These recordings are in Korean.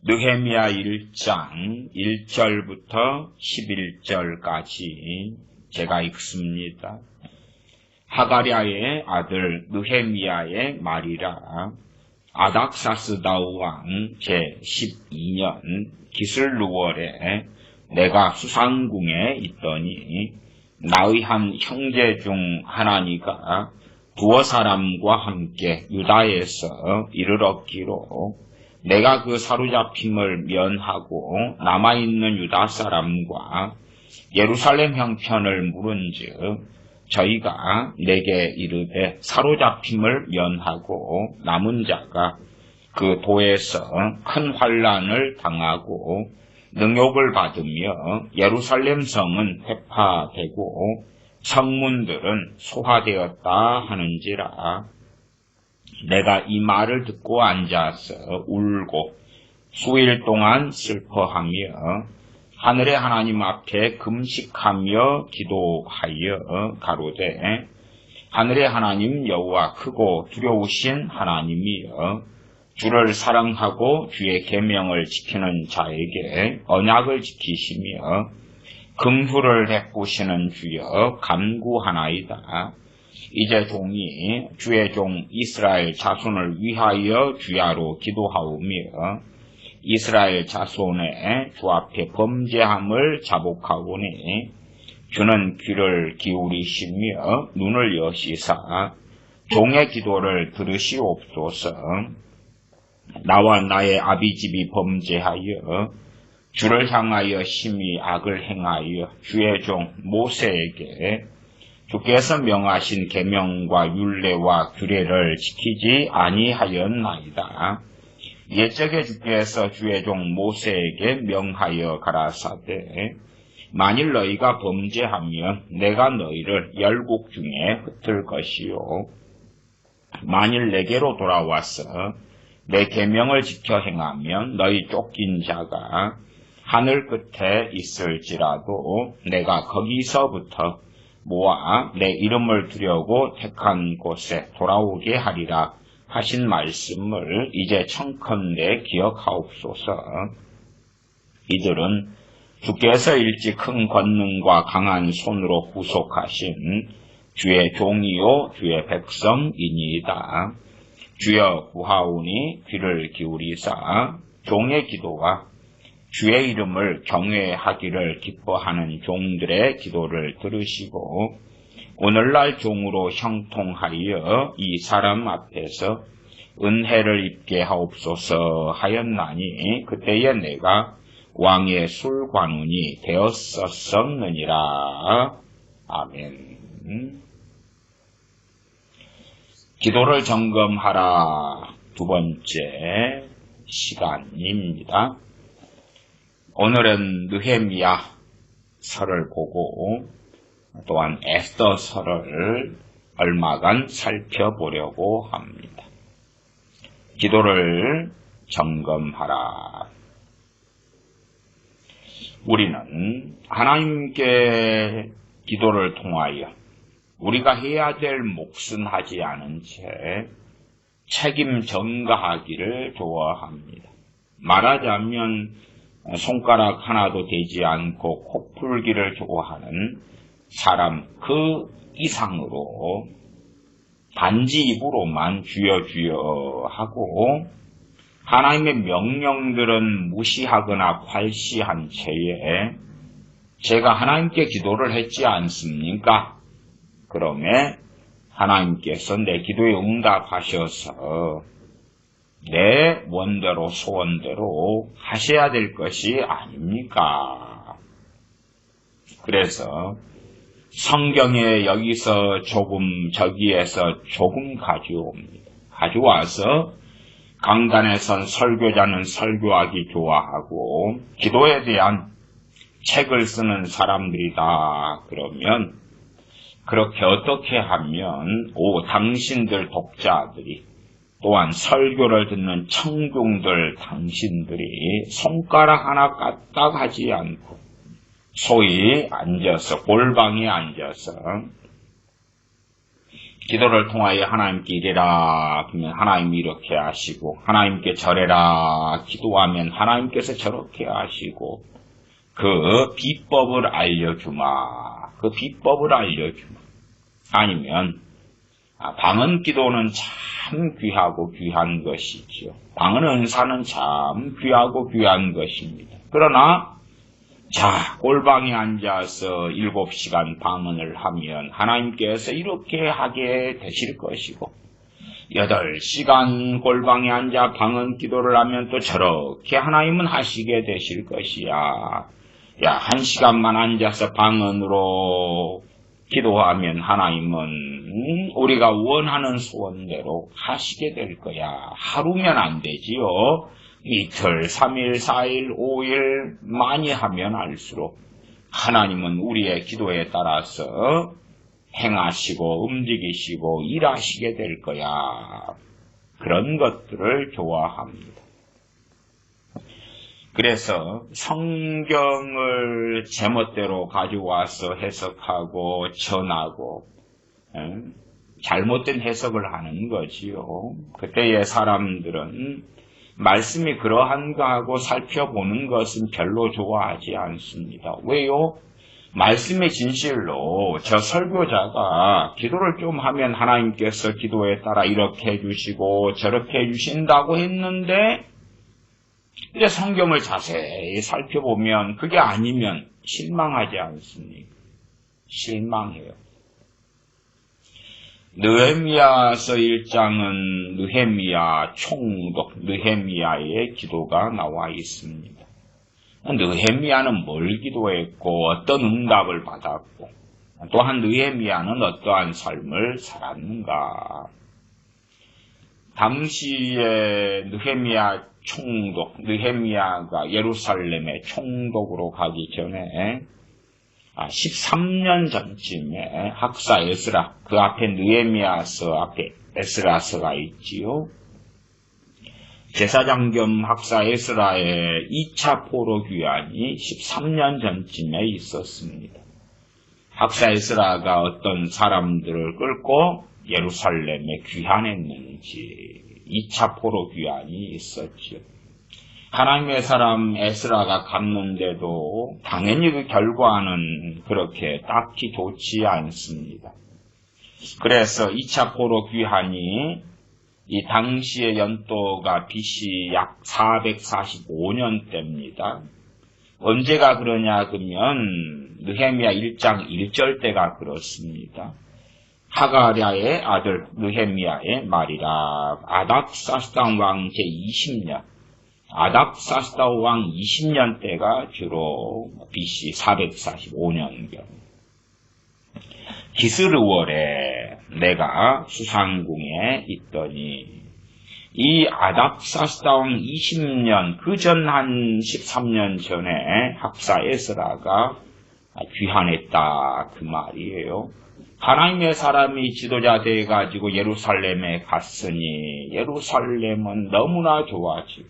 느헤미야 1장 1절부터 11절까지 제가 읽습니다. 하가랴의 아들 느헤미야의 말이라. 아닥사스다우 왕 제12년 기슬루월에 내가 수상궁에 있더니 나의 한 형제 중 하나니가 두어 사람과 함께 유다에서 이르렀기로 내가 그 사로잡힘을 면하고 남아있는 유다 사람과 예루살렘 형편을 물은즉 저희가 내게 이르되 사로잡힘을 면하고 남은 자가 그 도에서 큰 환난을 당하고 능욕을 받으며 예루살렘 성은 회파되고 성문들은 소화되었다 하는지라. 내가 이 말을 듣고 앉아서 울고 수일 동안 슬퍼하며 하늘의 하나님 앞에 금식하며 기도하여 가로되 하늘의 하나님 여호와 크고 두려우신 하나님이여 주를 사랑하고 주의 계명을 지키는 자에게 언약을 지키시며 긍휼을 베푸시는 주여 간구하나이다. 이제 종이 주의 종 이스라엘 자손을 위하여 주야로 기도하오며 이스라엘 자손의 주 앞에 범죄함을 자복하오니 주는 귀를 기울이시며 눈을 여시사 종의 기도를 들으시옵소서. 나와 나의 아비집이 범죄하여 주를 향하여 심히 악을 행하여 주의 종 모세에게 주께서 명하신 계명과 율례와 규례를 지키지 아니하였나이다. 옛적에 주께서 주의 종 모세에게 명하여 가라사대 만일 너희가 범죄하면 내가 너희를 열국 중에 흩을 것이요 만일 내게로 돌아와서 내 계명을 지켜 행하면 너희 쫓긴 자가 하늘 끝에 있을지라도 내가 거기서부터 모아 내 이름을 두려고 택한 곳에 돌아오게 하리라 하신 말씀을 이제 청컨대 기억하옵소서. 이들은 주께서 일찍 큰 권능과 강한 손으로 후속하신 주의 종이요 주의 백성이니이다. 주여 구하오니 귀를 기울이사 종의 기도와 주의 이름을 경외하기를 기뻐하는 종들의 기도를 들으시고 오늘날 종으로 형통하여 이 사람 앞에서 은혜를 입게 하옵소서 하였나니 그때에 내가 왕의 술관원이 되었었느니라. 아멘. 기도를 점검하라 두 번째 시간입니다. 오늘은 느헤미야 설을 보고 또한 에스더 설을 얼마간 살펴보려고 합니다. 기도를 점검하라. 우리는 하나님께 기도를 통하여 우리가 해야 될 몫은 하지 않은 채 책임 전가하기를 좋아합니다. 말하자면 손가락 하나도 되지 않고 코풀기를 좋아하는 사람 그 이상으로 단지 입으로만 주여 주여 하고 하나님의 명령들은 무시하거나 괄시한 채에 제가 하나님께 기도를 했지 않습니까? 그러면 하나님께서 내 기도에 응답하셔서 내 원대로 소원대로 하셔야 될 것이 아닙니까? 그래서 성경에 여기서 조금 저기에서 조금 가져옵니다. 가져와서 강단에 선 설교자는 설교하기 좋아하고 기도에 대한 책을 쓰는 사람들이다 그러면 그렇게 어떻게 하면 당신들 독자들이 또한 설교를 듣는 청중들 당신들이 손가락 하나 까딱하지 않고 소위 앉아서 골방에 앉아서 기도를 통하여 하나님께 이래라 그러면 하나님이 이렇게 하시고, 하나님께 절해라 기도하면 하나님께서 저렇게 하시고, 그 비법을 알려주마. 그 비법을 알려주마. 아니면 방언 기도는 참 귀하고 귀한 것이지요. 방언 은사는 참 귀하고 귀한 것입니다. 그러나 골방에 앉아서 7시간 방언을 하면 하나님께서 이렇게 하게 되실 것이고, 8시간 골방에 앉아 방언 기도를 하면 또 저렇게 하나님은 하시게 되실 것이야. 1시간만 앉아서 방언으로 기도하면 하나님은 우리가 원하는 소원대로 하시게 될 거야. 하루면 안 되지요. 이틀, 3일, 4일, 5일 많이 하면 할수록 하나님은 우리의 기도에 따라서 행하시고 움직이시고 일하시게 될 거야. 그런 것들을 좋아합니다. 그래서 성경을 제멋대로 가져와서 해석하고 전하고 잘못된 해석을 하는 거지요. 그때의 사람들은 말씀이 그러한가 하고 살펴보는 것은 별로 좋아하지 않습니다. 왜요? 말씀의 진실로 저 설교자가 기도를 좀 하면 하나님께서 기도에 따라 이렇게 해주시고 저렇게 해주신다고 했는데, 이제 성경을 자세히 살펴보면 그게 아니면 실망하지 않습니까? 실망해요. 느헤미야서 1장은 느헤미야 총독 느헤미야의 기도가 나와 있습니다. 느헤미야는 뭘 기도했고 어떤 응답을 받았고, 또한 느헤미야는 어떠한 삶을 살았는가. 당시에 느헤미야 총독, 느헤미야가 예루살렘의 총독으로 가기 전에 13년 전쯤에 학사 에스라, 그 앞에 느헤미야서 앞에 에스라서가 있지요. 제사장 겸 학사 에스라의 2차 포로 귀환이 13년 전쯤에 있었습니다. 학사 에스라가 어떤 사람들을 끌고 예루살렘에 귀환했는지 2차 포로 귀환이 있었죠. 하나님의 사람 에스라가 갔는데도 당연히 그 결과는 그렇게 딱히 좋지 않습니다. 그래서 2차 포로 귀환이 이 당시의 연도가 BC 약 445년 때입니다. 언제가 그러냐 그러면 느헤미야 1장 1절 때가 그렇습니다. 하가랴의 아들 느헤미야의 말이라. 아닥사스다 왕 제20년, 아닥사스다 왕 20년 때가 주로 BC 445년경. 기스르월에 내가 수상궁에 있더니 이 아닥사스다 왕 20년 그 전 한 13년 전에 학사 에스라가 귀환했다 그 말이에요. 하나님의 사람이 지도자 돼가지고 예루살렘에 갔으니 예루살렘은 너무나 좋아지고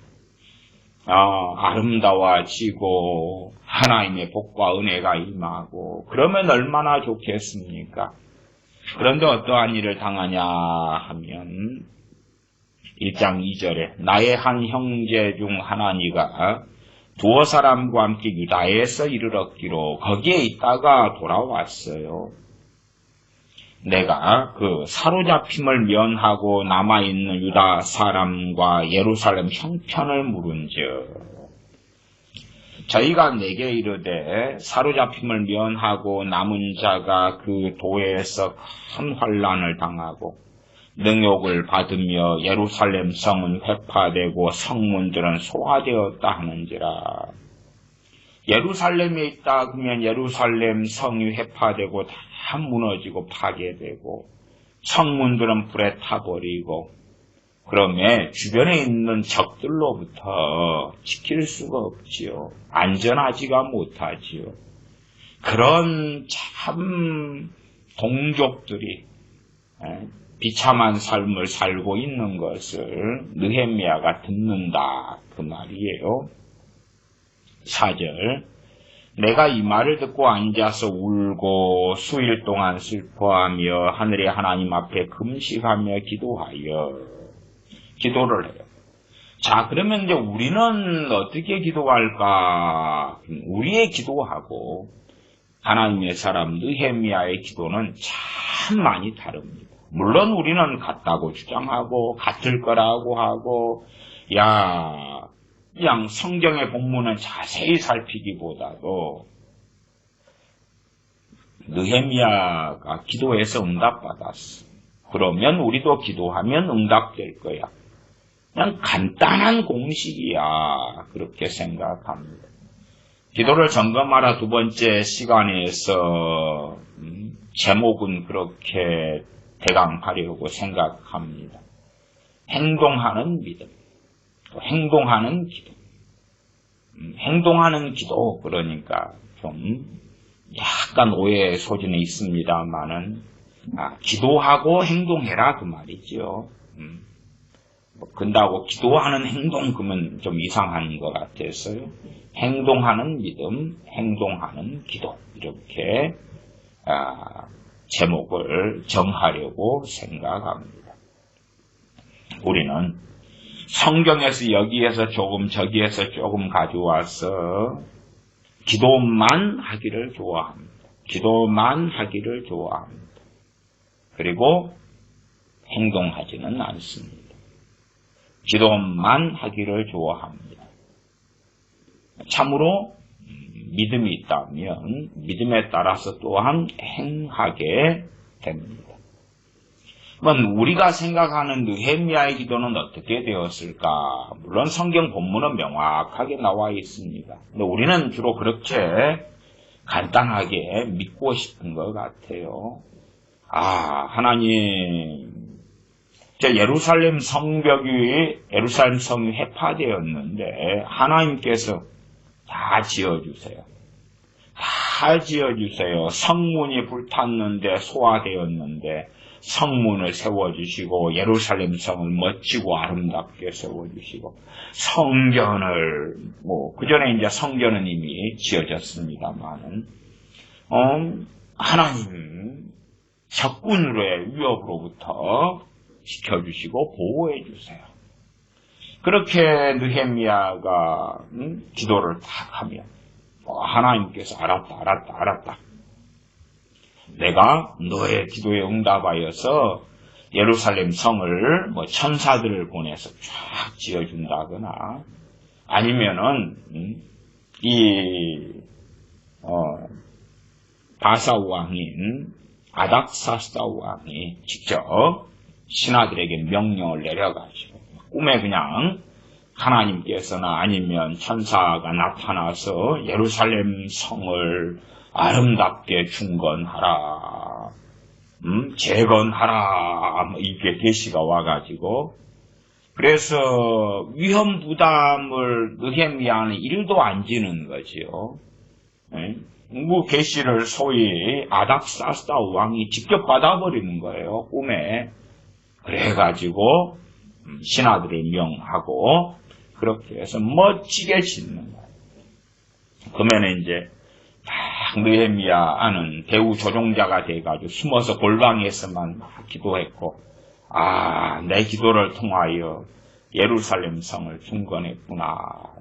아름다워지고 하나님의 복과 은혜가 임하고 그러면 얼마나 좋겠습니까? 그런데 어떠한 일을 당하냐 하면 1장 2절에 나의 한 형제 중 하나니가 두어 사람과 함께 유다에서 이르렀기로 거기에 있다가 돌아왔어요. 내가 그 사로잡힘을 면하고 남아있는 유다 사람과 예루살렘 형편을 물은즉 저희가 내게 이르되 사로잡힘을 면하고 남은 자가 그 도에서 큰 환난을 당하고 능욕을 받으며 예루살렘 성은 회파되고 성문들은 소화되었다 하는지라. 예루살렘에 있다 그러면 예루살렘 성이 회파되고 다 무너지고 파괴되고 성문들은 불에 타버리고 그러면 주변에 있는 적들로부터 지킬 수가 없지요. 안전하지가 못하지요. 그런 참 동족들이 비참한 삶을 살고 있는 것을 느헤미야가 듣는다 그 말이에요. 4절 내가 이 말을 듣고 앉아서 울고 수일 동안 슬퍼하며 하늘의 하나님 앞에 금식하며 기도를 해요. 자, 그러면 이제 우리는 어떻게 기도할까? 우리의 기도하고 하나님의 사람 느헤미야의 기도는 참 많이 다릅니다. 물론 우리는 같다고 주장하고 같을 거라고 하고 그냥 성경의 본문은 자세히 살피기보다도 느헤미야가 기도해서 응답받았어. 그러면 우리도 기도하면 응답될 거야. 그냥 간단한 공식이야. 그렇게 생각합니다. 기도를 점검하라 두 번째 시간에서 제목은 그렇게 대강하려고 생각합니다. 행동하는 믿음, 행동하는 기도. 행동하는 기도, 그러니까 좀 약간 오해의 소진이 있습니다만은 기도하고 행동해라 그 말이죠. 근다고 기도하는 행동 그러면 좀 이상한 것 같아서요. 행동하는 믿음, 행동하는 기도 이렇게 제목을 정하려고 생각합니다. 우리는 성경에서 여기에서 조금 저기에서 조금 가져와서 기도만 하기를 좋아합니다. 기도만 하기를 좋아합니다. 그리고 행동하지는 않습니다. 기도만 하기를 좋아합니다. 참으로 믿음이 있다면 믿음에 따라서 또한 행하게 됩니다. 그럼 우리가 생각하는 느헤미야의 기도는 어떻게 되었을까? 물론 성경 본문은 명확하게 나와 있습니다. 근데 우리는 주로 그렇게 간단하게 믿고 싶은 것 같아요. 하나님, 예루살렘 성벽이 예루살렘 성이 해파되었는데 하나님께서 다 지어주세요. 다 지어주세요. 성문이 불탔는데 소화되었는데 성문을 세워주시고 예루살렘 성을 멋지고 아름답게 세워주시고 성전을 그 전에 이제 성전은 이미 지어졌습니다만은 하나님 적군으로의 위협으로부터 지켜주시고 보호해주세요. 그렇게 느헤미야가 기도를 딱 하면 하나님께서 알았다. 내가 너의 기도에 응답하여서 예루살렘 성을 천사들을 보내서 쫙 지어준다거나 아니면은 바사 왕인 아닥사스다 왕이 직접 신하들에게 명령을 내려가지고 꿈에 그냥 하나님께서나 아니면 천사가 나타나서 예루살렘 성을 아름답게 중건하라, 재건하라, 이게 계시가 와가지고, 그래서 위험 부담을 느헤미야는 1도 안 지는 거지요. 계시를 소위 아닥사스다 왕이 직접 받아버리는 거예요, 꿈에. 그래가지고, 신하들을 명하고, 그렇게 해서 멋지게 짓는 거예요. 그러면 이제, 느헤미야는 대우 조종자가 돼가지고 숨어서 골방에서만 막 기도했고, 내 기도를 통하여 예루살렘 성을 중건했구나.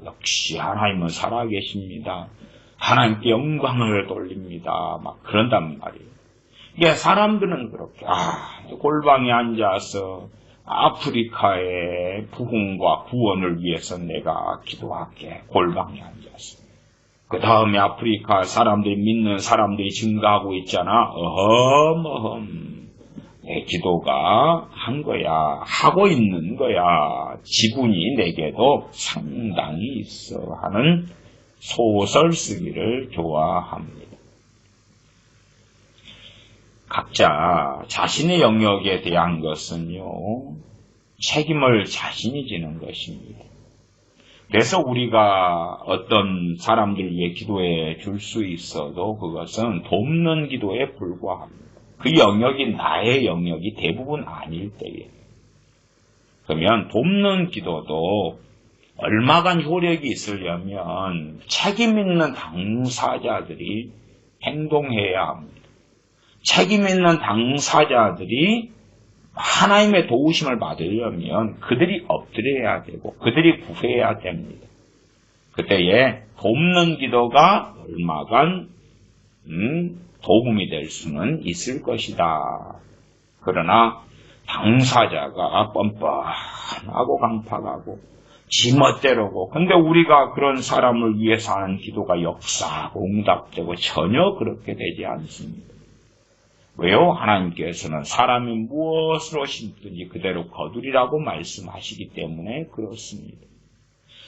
역시 하나님은 살아계십니다. 하나님께 영광을 돌립니다. 막 그런단 말이에요. 이게 사람들은 그렇게, 골방에 앉아서 아프리카의 부흥과 구원을 위해서 내가 기도할게. 골방에 앉아서. 그 다음에 아프리카 사람들이 믿는 사람들이 증가하고 있잖아. 내 기도가 한 거야. 하고 있는 거야. 지분이 내게도 상당히 있어 하는 소설 쓰기를 좋아합니다. 각자 자신의 영역에 대한 것은요, 책임을 자신이 지는 것입니다. 그래서 우리가 어떤 사람들 위해 기도해 줄 수 있어도 그것은 돕는 기도에 불과합니다. 그 영역이 나의 영역이 대부분 아닐 때에. 그러면 돕는 기도도 얼마간 효력이 있으려면 책임 있는 당사자들이 행동해야 합니다. 책임 있는 당사자들이 하나님의 도우심을 받으려면 그들이 엎드려야 되고 그들이 구해야 됩니다. 그때에 돕는 기도가 얼마간 도움이 될 수는 있을 것이다. 그러나 당사자가 뻔뻔하고 강팍하고 지멋대로고 근데 우리가 그런 사람을 위해서 하는 기도가 역사하고 응답되고 전혀 그렇게 되지 않습니다. 왜요? 하나님께서는 사람이 무엇으로 심든지 그대로 거두리라고 말씀하시기 때문에 그렇습니다.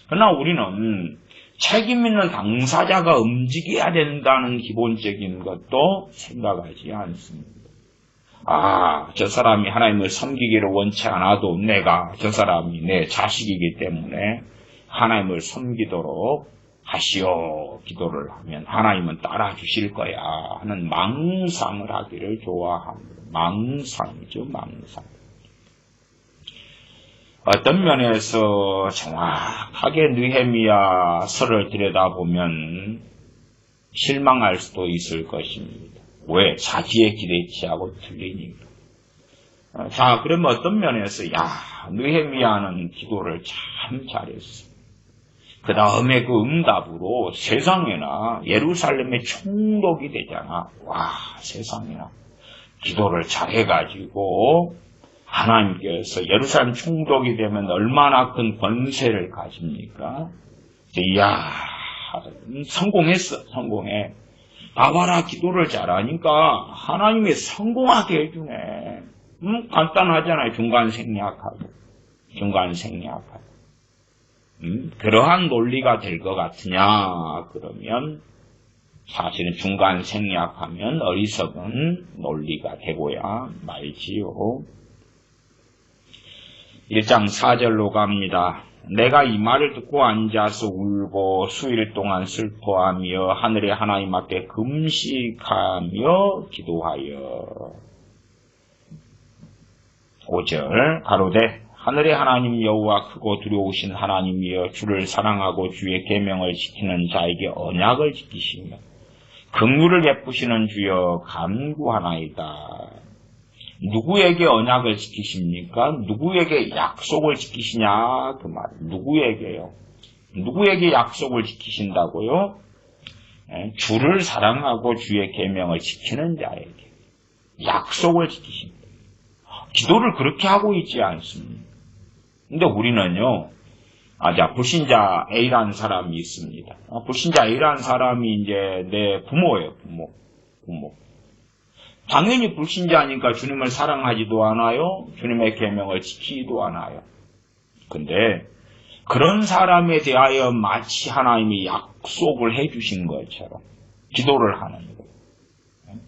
그러나 우리는 책임 있는 당사자가 움직여야 된다는 기본적인 것도 생각하지 않습니다. 저 사람이 하나님을 섬기기를 원치 않아도 내가 저 사람이 내 자식이기 때문에 하나님을 섬기도록 하시오 기도를 하면 하나님은 따라주실 거야 하는 망상을 하기를 좋아합니다. 망상이죠, 망상. 어떤 면에서 정확하게 느헤미야서를 들여다보면 실망할 수도 있을 것입니다. 왜? 자기의 기대치하고 틀리니까. 그러면 어떤 면에서 느헤미야는 기도를 참 잘했어. 그 다음에 그 응답으로 세상에나 예루살렘에 총독이 되잖아. 세상에나 기도를 잘해가지고 하나님께서 예루살렘 총독이 되면 얼마나 큰 권세를 가집니까? 성공했어. 성공해. 봐봐라, 기도를 잘하니까 하나님이 성공하게 해주네. 간단하잖아요. 중간 생략하고. 그러한 논리가 될 것 같으냐? 그러면 사실은 중간 생략하면 어리석은 논리가 되고야 말지요. 1장 4절로 갑니다. 내가 이 말을 듣고 앉아서 울고 수일 동안 슬퍼하며 하늘의 하나님 앞에 금식하며 기도하여. 5절 가로되 하늘의 하나님 여호와 크고 두려우신 하나님이여 주를 사랑하고 주의 계명을 지키는 자에게 언약을 지키시며 긍휼을 베푸시는 주여 간구하나이다. 누구에게 언약을 지키십니까? 누구에게 약속을 지키시냐? 그 말. 누구에게요? 누구에게 약속을 지키신다고요? 주를 사랑하고 주의 계명을 지키는 자에게 약속을 지키십니다. 기도를 그렇게 하고 있지 않습니다. 근데 우리는요, 불신자 A라는 사람이 있습니다. 불신자 A라는 사람이 이제 내 부모예요, 부모. 당연히 불신자니까 주님을 사랑하지도 않아요. 주님의 계명을 지키지도 않아요. 근데 그런 사람에 대하여 마치 하나님이 약속을 해주신 것처럼 기도를 하는 거예요.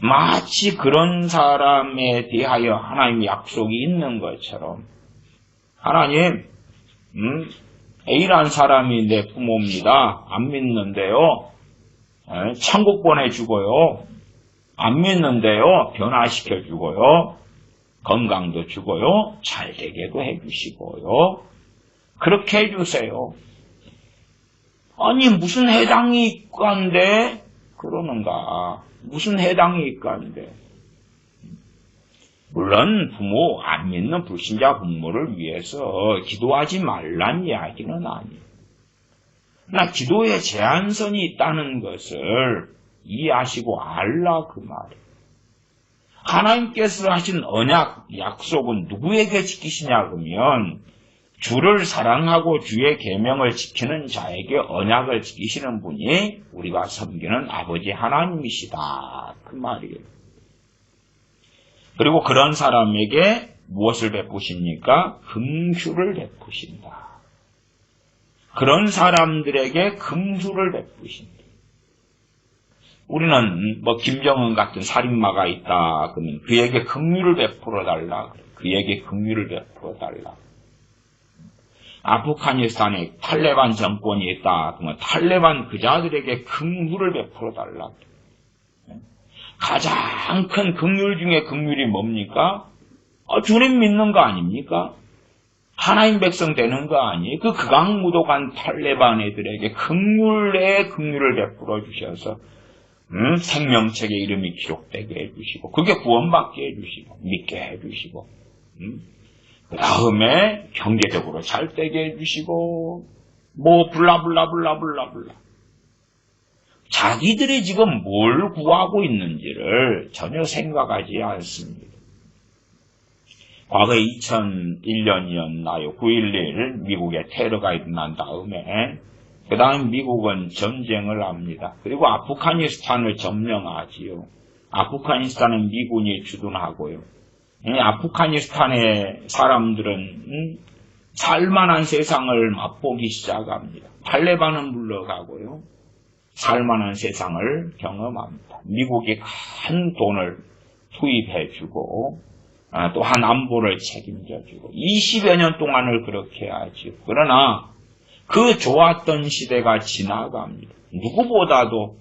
마치 그런 사람에 대하여 하나님의 약속이 있는 것처럼 하나님, A라는 사람이 내 부모입니다. 안 믿는데요. 천국 보내주고요. 안 믿는데요. 변화시켜주고요. 건강도 주고요. 잘되게도 해주시고요. 그렇게 해주세요. 아니 무슨 해당이 있간데 그러는가. 무슨 해당이 있간데. 물론 부모, 안 믿는 불신자 부모를 위해서 기도하지 말란 이야기는 아니에요. 그러나 기도에 제한선이 있다는 것을 이해하시고 알라 그 말이에요. 하나님께서 하신 언약, 약속은 누구에게 지키시냐 그러면 주를 사랑하고 주의 계명을 지키는 자에게 언약을 지키시는 분이 우리가 섬기는 아버지 하나님이시다 그 말이에요. 그리고 그런 사람에게 무엇을 베푸십니까? 긍휼을 베푸신다. 그런 사람들에게 긍휼을 베푸신다. 우리는 김정은 같은 살인마가 있다 그러면 그에게 긍휼을 베풀어 달라. 그에게 긍휼을 베풀어 달라. 아프가니스탄에 탈레반 정권이 있다 그러면 탈레반 그자들에게 긍휼을 베풀어 달라. 가장 큰 긍휼 중에 긍휼이 뭡니까? 주님 믿는 거 아닙니까? 하나님 백성 되는 거 아니에요? 그 극악무도한 탈레반 애들에게 극률의 극률을 베풀어 주셔서 생명책의 이름이 기록되게 해주시고 그게 구원받게 해주시고 믿게 해주시고 그 다음에 경제적으로 잘 되게 해주시고 뭐 블라블라블라블라블라 자기들이 지금 뭘 구하고 있는지를 전혀 생각하지 않습니다. 과거 2001년이었나요? 9.11 미국에 테러가 일어난 다음에 그 다음 미국은 전쟁을 합니다. 그리고 아프가니스탄을 점령하지요. 아프가니스탄은 미군이 주둔하고요. 아프가니스탄의 사람들은 살만한 세상을 맛보기 시작합니다. 탈레반은 물러가고요. 살만한 세상을 경험합니다. 미국이 큰 돈을 투입해주고 또한 안보를 책임져주고 20여 년 동안을 그렇게 하죠. 그러나 그 좋았던 시대가 지나갑니다. 누구보다도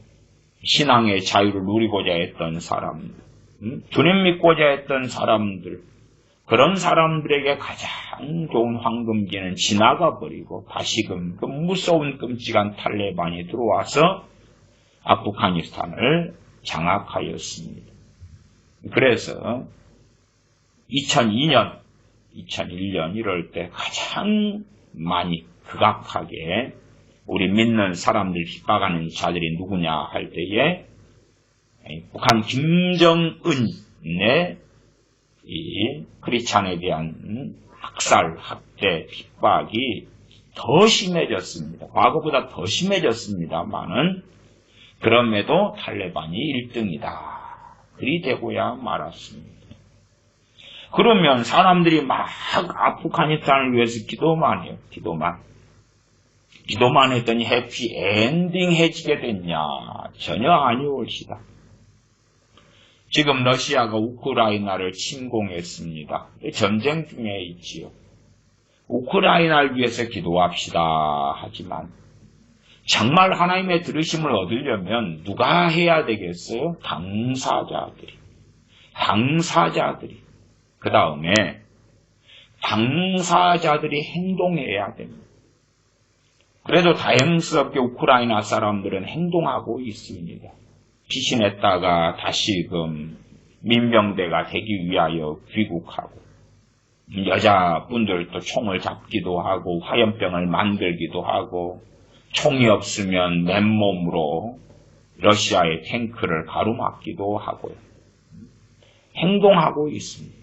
신앙의 자유를 누리고자 했던 사람들, 주님 믿고자 했던 사람들, 그런 사람들에게 가장 좋은 황금기는 지나가 버리고 다시금 그 무서운 끔찍한 탈레반이 들어와서 아프가니스탄을 장악하였습니다. 그래서 2002년, 2001년 이럴 때 가장 많이 극악하게 우리 믿는 사람들 핍박하는 자들이 누구냐 할 때에 북한 김정은의 이 크리스찬에 대한 학살, 학대, 핍박이 더 심해졌습니다. 과거보다 더 심해졌습니다만은 그럼에도 탈레반이 1등이다. 그리 되고야 말았습니다. 그러면 사람들이 막 아프가니스탄을 위해서 기도만 해요. 기도만 했더니 해피엔딩해지게 됐냐? 전혀 아니올시다. 지금 러시아가 우크라이나를 침공했습니다. 전쟁 중에 있지요. 우크라이나를 위해서 기도합시다. 하지만 정말 하나님의 들으심을 얻으려면 누가 해야 되겠어요? 당사자들이. 그 다음에 당사자들이 행동해야 됩니다. 그래도 다행스럽게 우크라이나 사람들은 행동하고 있습니다. 피신했다가 다시금 민병대가 되기 위하여 귀국하고 여자분들도 총을 잡기도 하고 화염병을 만들기도 하고 총이 없으면 맨몸으로 러시아의 탱크를 가로막기도 하고요. 행동하고 있습니다.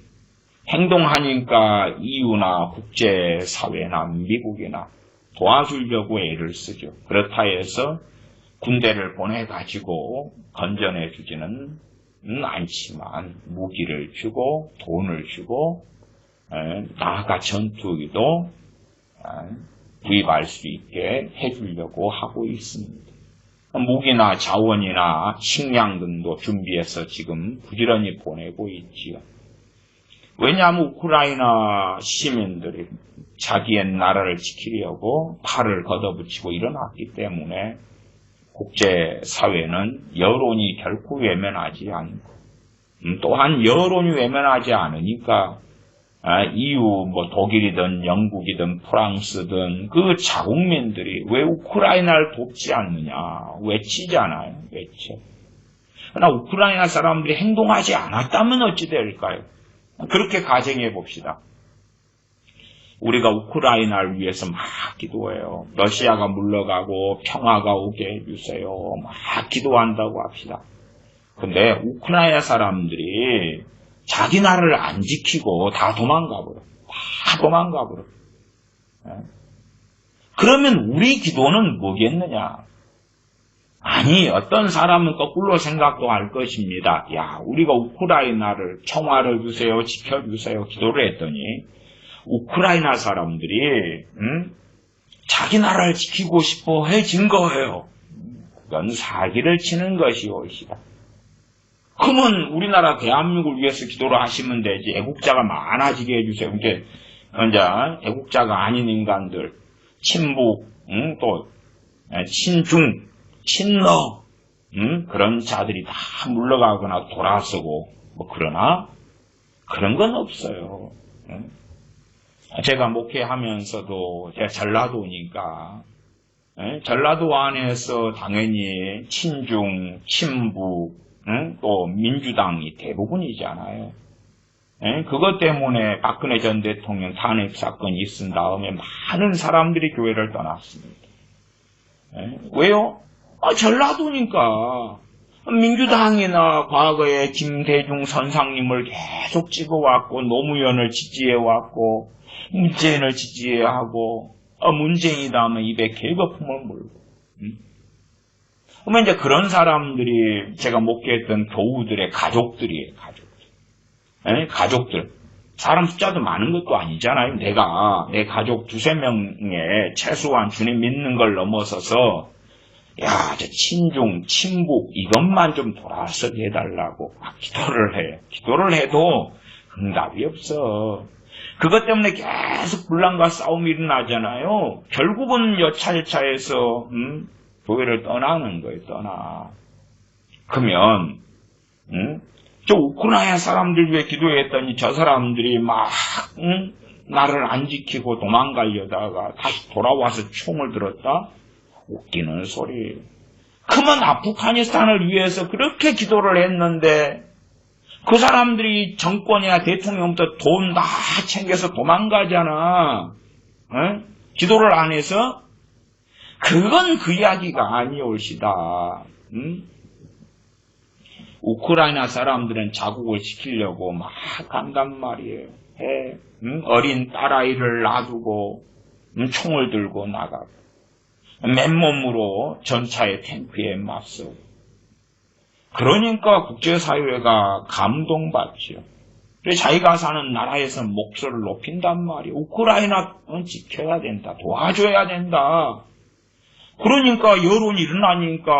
행동하니까 EU나 국제사회나 미국이나 도와주려고 애를 쓰죠. 그렇다 해서 군대를 보내가지고 건전해 주지는 않지만 무기를 주고 돈을 주고 나아가 전투기도 구입할 수 있게 해주려고 하고 있습니다. 무기나 자원이나 식량 등도 준비해서 지금 부지런히 보내고 있지요. 왜냐하면 우크라이나 시민들이 자기의 나라를 지키려고 팔을 걷어붙이고 일어났기 때문에 국제사회는 여론이 결코 외면하지 않고 또한 여론이 외면하지 않으니까 EU 독일이든 영국이든 프랑스든 그 자국민들이 왜 우크라이나를 돕지 않느냐 외치잖아요. 외쳐. 그러나 우크라이나 사람들이 행동하지 않았다면 어찌 될까요? 그렇게 가정해 봅시다. 우리가 우크라이나를 위해서 막 기도해요. 러시아가 물러가고 평화가 오게 해주세요. 막 기도한다고 합시다. 근데 우크라이나 사람들이 자기 나라를 안 지키고 다 도망가버려. 그러면 우리 기도는 뭐겠느냐? 아니, 어떤 사람은 거꾸로 생각도 할 것입니다. 야, 우리가 우크라이나를 평화를 주세요, 지켜주세요, 기도를 했더니 우크라이나 사람들이 자기 나라를 지키고 싶어 해진 거예요. 그건 사기를 치는 것이 옳시다. 그러면 우리나라 대한민국을 위해서 기도를 하시면 되지. 애국자가 많아지게 해주세요. 이제 애국자가 아닌 인간들, 친북, 또 친중, 친러 그런 자들이 다 물러가거나 돌아서고 그러나 그런 건 없어요. 제가 목회하면서도 제가 전라도니까 전라도 안에서 당연히 친중, 친북, 또 민주당이 대부분이잖아요. 그것 때문에 박근혜 전 대통령 탄핵 사건이 있은 다음에 많은 사람들이 교회를 떠났습니다. 왜요? 전라도니까. 민주당이나 과거에 김대중 선상님을 계속 찍어왔고, 노무현을 지지해왔고, 문재인을 지지해하고, 문재인이다 하면 입에 개거품을 물고. 그러면 이제 그런 사람들이 제가 목회했던 교우들의 가족들이에요, 가족들. 사람 숫자도 많은 것도 아니잖아요. 내 가족 두세 명에 최소한 주님 믿는 걸 넘어서서, 저 친중, 친북, 이것만 좀 돌아서게 해달라고 기도를 해요. 기도를 해도 응답이 없어. 그것 때문에 계속 분란과 싸움이 일어나잖아요. 결국은 여차여차해서 교회를 떠나는 거예요. 그러면 저 우크라이나 사람들 위해 기도했더니 저 사람들이 막 나를 안 지키고 도망가려다가 다시 돌아와서 총을 들었다? 웃기는 소리. 그러면 아프가니스탄을 위해서 그렇게 기도를 했는데 그 사람들이 정권이나 대통령부터 돈 다 챙겨서 도망가잖아. 기도를 안 해서? 그건 그 이야기가 아니올시다. 우크라이나 사람들은 자국을 지키려고 막 간단 말이에요. 어린 딸아이를 놔두고 총을 들고 나가고 맨몸으로 전차의 탱크에 맞서고. 그러니까 국제사회가 감동받죠. 그래서 자기가 사는 나라에서 목소리를 높인단 말이에요. 우크라이나는 지켜야 된다. 도와줘야 된다. 그러니까 여론이 일어나니까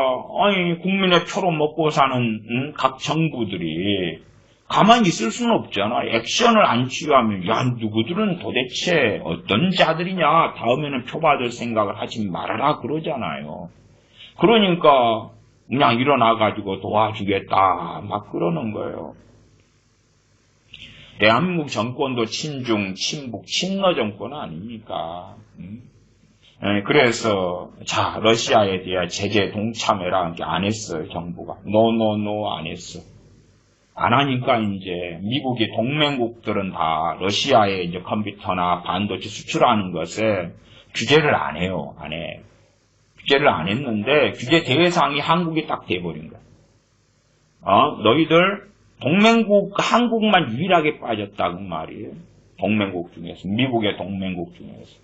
국민의 표로 먹고 사는 각 정부들이 가만히 있을 수는 없잖아. 액션을 안 취하면 누구들은 도대체 어떤 자들이냐. 다음에는 표 받을 생각을 하지 말아라 그러잖아요. 그러니까 그냥 일어나가지고 도와주겠다 막 그러는 거예요. 대한민국 정권도 친중, 친북, 친러 정권 아닙니까? 그래서 러시아에 대한 제재 동참해라 게 안 했어요. 정부가. 노 안 했어. 안 하니까 이제 미국의 동맹국들은 다 러시아에 이제 컴퓨터나 반도체 수출하는 것에 규제를 안 해요. 안 해. 규제를 안 했는데 규제 대상이 한국이 딱 돼버린 거야. 너희들 동맹국 한국만 유일하게 빠졌다 그 말이에요. 동맹국 중에서 미국의 동맹국 중에서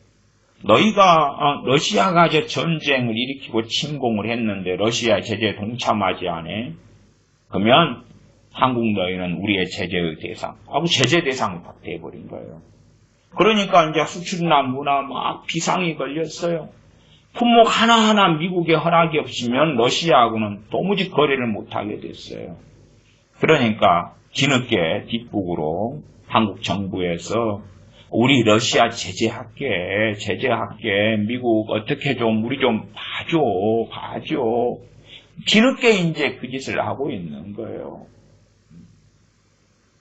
너희가 러시아가 이제 전쟁을 일으키고 침공을 했는데 러시아 제재에 동참하지 않아. 그러면 한국 너희는 우리의 제재의 대상 하고 제재 대상이 딱 돼버린 거예요. 그러니까 이제 수출이나 문화 막 비상이 걸렸어요. 품목 하나하나 미국의 허락이 없으면 러시아하고는 도무지 거래를 못하게 됐어요. 그러니까 뒤늦게 뒷북으로 한국 정부에서 우리 러시아 제재할게. 미국 어떻게 좀 우리 좀 봐줘. 뒤늦게 이제 그 짓을 하고 있는 거예요.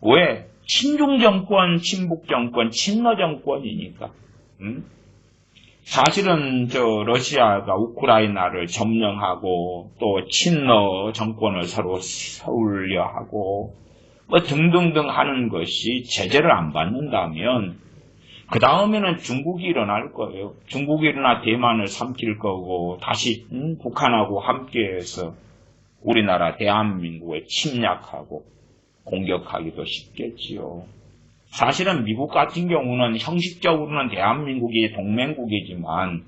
왜? 친중 정권, 친북 정권, 친러 정권이니까. 사실은 러시아가 우크라이나를 점령하고 또 친러 정권을 서로 세우려 하고 뭐 등등등 하는 것이 제재를 안 받는다면 그 다음에는 중국이 일어날 거예요. 중국이 일어나 대만을 삼킬 거고 다시 북한하고 함께해서 우리나라 대한민국에 침략하고 공격하기도 쉽겠지요. 사실은 미국 같은 경우는 형식적으로는 대한민국이 동맹국이지만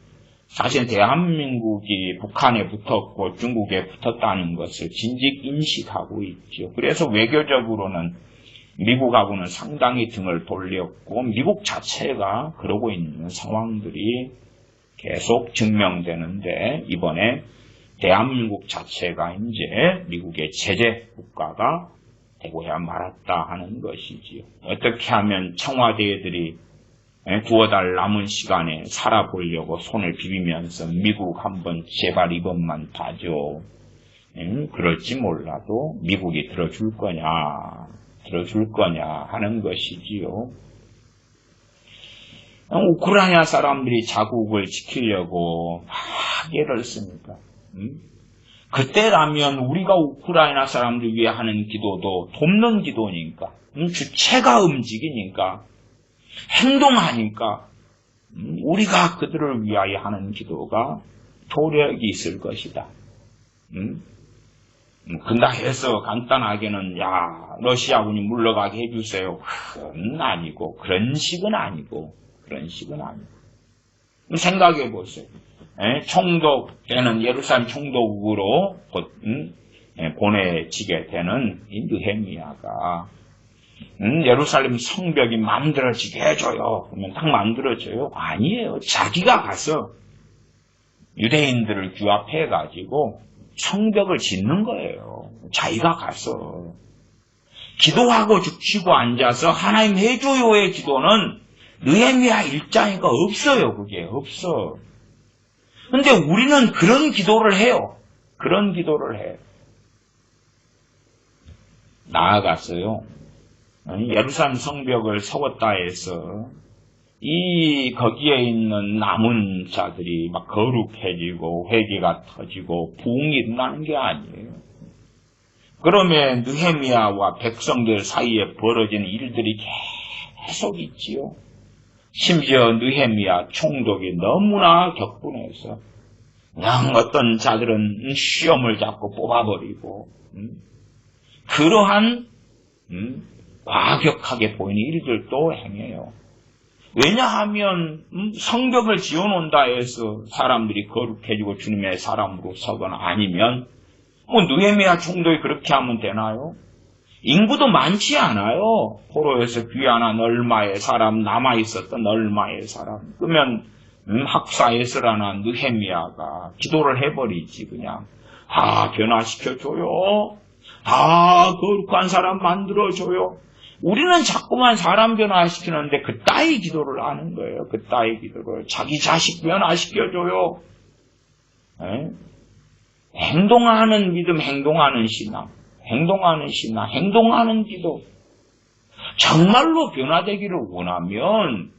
사실 대한민국이 북한에 붙었고 중국에 붙었다는 것을 진즉 인식하고 있죠. 그래서 외교적으로는 미국하고는 상당히 등을 돌렸고 미국 자체가 그러고 있는 상황들이 계속 증명되는데 이번에 대한민국 자체가 이제 미국의 제재 국가가 되고야 말았다 하는 것이지요. 어떻게 하면 청와대들이 두어 달 남은 시간에 살아보려고 손을 비비면서 미국 한번 제발 이것만 봐줘. 그럴지 몰라도 미국이 들어줄 거냐 하는 것이지요. 우크라이나 사람들이 자국을 지키려고 막 애를 씁니까? 그때라면 우리가 우크라이나 사람들 위해 하는 기도도 돕는 기도니까, 주체가 움직이니까, 행동하니까, 우리가 그들을 위하여 하는 기도가 효력이 있을 것이다. 근다 해서 간단하게는 러시아군이 물러가게 해주세요. 그건 아니고, 그런 식은 아니고. 생각해 보세요. 총독되는 예루살렘 총독으로 곧 보내지게 되는 이 느헤미야가 예루살렘 성벽이 만들어지게 해줘요. 그러면 딱 만들어져요? 아니에요. 자기가 가서 유대인들을 규합해가지고 성벽을 짓는 거예요. 자기가 가서. 기도하고 죽치고 앉아서 하나님 해줘요의 기도는 느헤미야 일장이가 없어요. 그게 없어. 근데 우리는 그런 기도를 해요. 그런 기도를 해요. 나아갔어요. 예루살렘 성벽을 세웠다 해서 거기에 있는 남은 자들이 막 거룩해지고 회개가 터지고 부흥이 일어나는 게 아니에요. 그러면 느헤미야와 백성들 사이에 벌어진 일들이 계속 있지요. 심지어 느헤미야 총독이 너무나 격분해서 그냥 어떤 자들은 시험을 잡고 뽑아버리고 그러한 과격하게 보이는 일들도 행해요. 왜냐하면 성벽을 지어놓는다 해서 사람들이 거룩해지고 주님의 사람으로 서거나 아니면 느헤미야 총독이 그렇게 하면 되나요? 인구도 많지 않아요. 포로에서 귀환한 얼마의 사람, 남아있었던 얼마의 사람. 그러면 학사에스라나 느헤미야가 기도를 해버리지 그냥. 다 변화시켜줘요. 다 거룩한 사람 만들어줘요. 우리는 자꾸만 사람 변화시키는데 그따위 기도를 하는 거예요. 그따위 기도를. 자기 자식 변화시켜줘요. 행동하는 믿음, 행동하는 신앙. 행동하는 기도. 정말로 변화되기를 원하면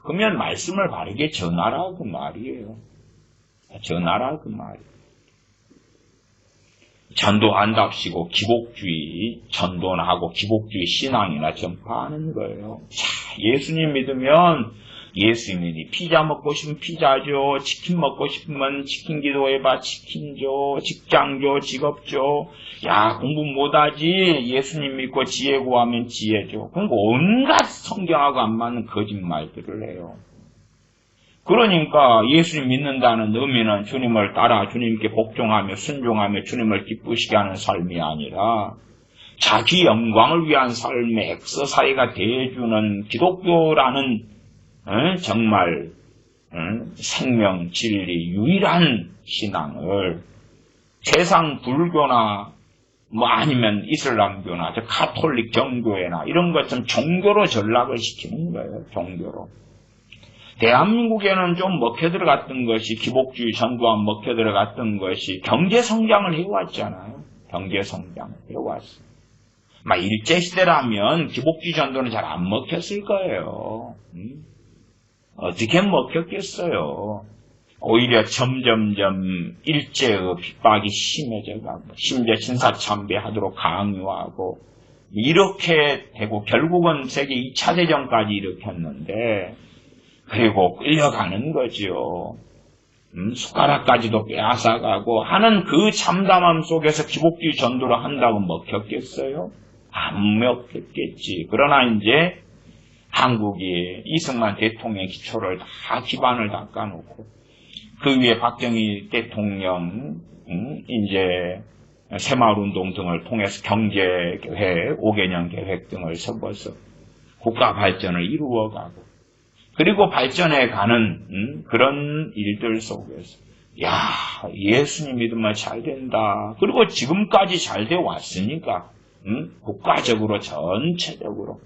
그러면 말씀을 바르게 전하라 그 말이에요. 전하라 그 말이에요. 전도한답시고 기복주의 전도나 하고 기복주의 신앙이나 전파하는 거예요. 자, 예수님 믿으면 예수님이 피자 먹고 싶으면 피자 줘, 치킨 먹고 싶으면 치킨 기도해봐, 치킨 줘, 직장 줘, 직업 줘. 야, 공부 못하지? 예수님 믿고 지혜 구하면 지혜 줘. 그러니까 온갖 성경하고 안 맞는 거짓말들을 해요. 그러니까 예수님 믿는다는 의미는 주님을 따라 주님께 복종하며 순종하며 주님을 기쁘시게 하는 삶이 아니라 자기 영광을 위한 삶의 엑서사이가 되어주는 기독교라는 정말 생명, 진리, 유일한 신앙을 세상 불교나 아니면 이슬람교나 카톨릭 정교회나 이런 것처럼 종교로 전락을 시키는 거예요. 종교로. 대한민국에는 좀 먹혀 들어갔던 것이 기복주의 전도한 먹혀 들어갔던 것이 경제성장을 해왔잖아요. 경제성장을 해왔어요. 일제시대라면 기복주의 전도는 잘 안 먹혔을 거예요. 어떻게 먹혔겠어요. 오히려 점점점 일제의 핍박이 심해져가고 심지어 신사참배하도록 강요하고 이렇게 되고 결국은 세계 2차 대전까지 일으켰는데 그리고 끌려가는 거죠. 숟가락까지도 빼앗아가고 하는 그 참담함 속에서 기복주의 전도를 한다고 먹혔겠어요? 안 먹혔겠지. 그러나 이제 한국이 이승만 대통령의 기초를 다 기반을 닦아놓고 그 위에 박정희 대통령 이제 새마을운동 등을 통해서 경제계획, 5개년 계획 등을 섞어서 국가 발전을 이루어가고 그리고 발전해가는 그런 일들 속에서 예수님 믿으면 잘 된다. 그리고 지금까지 잘 돼 왔으니까 국가적으로 전체적으로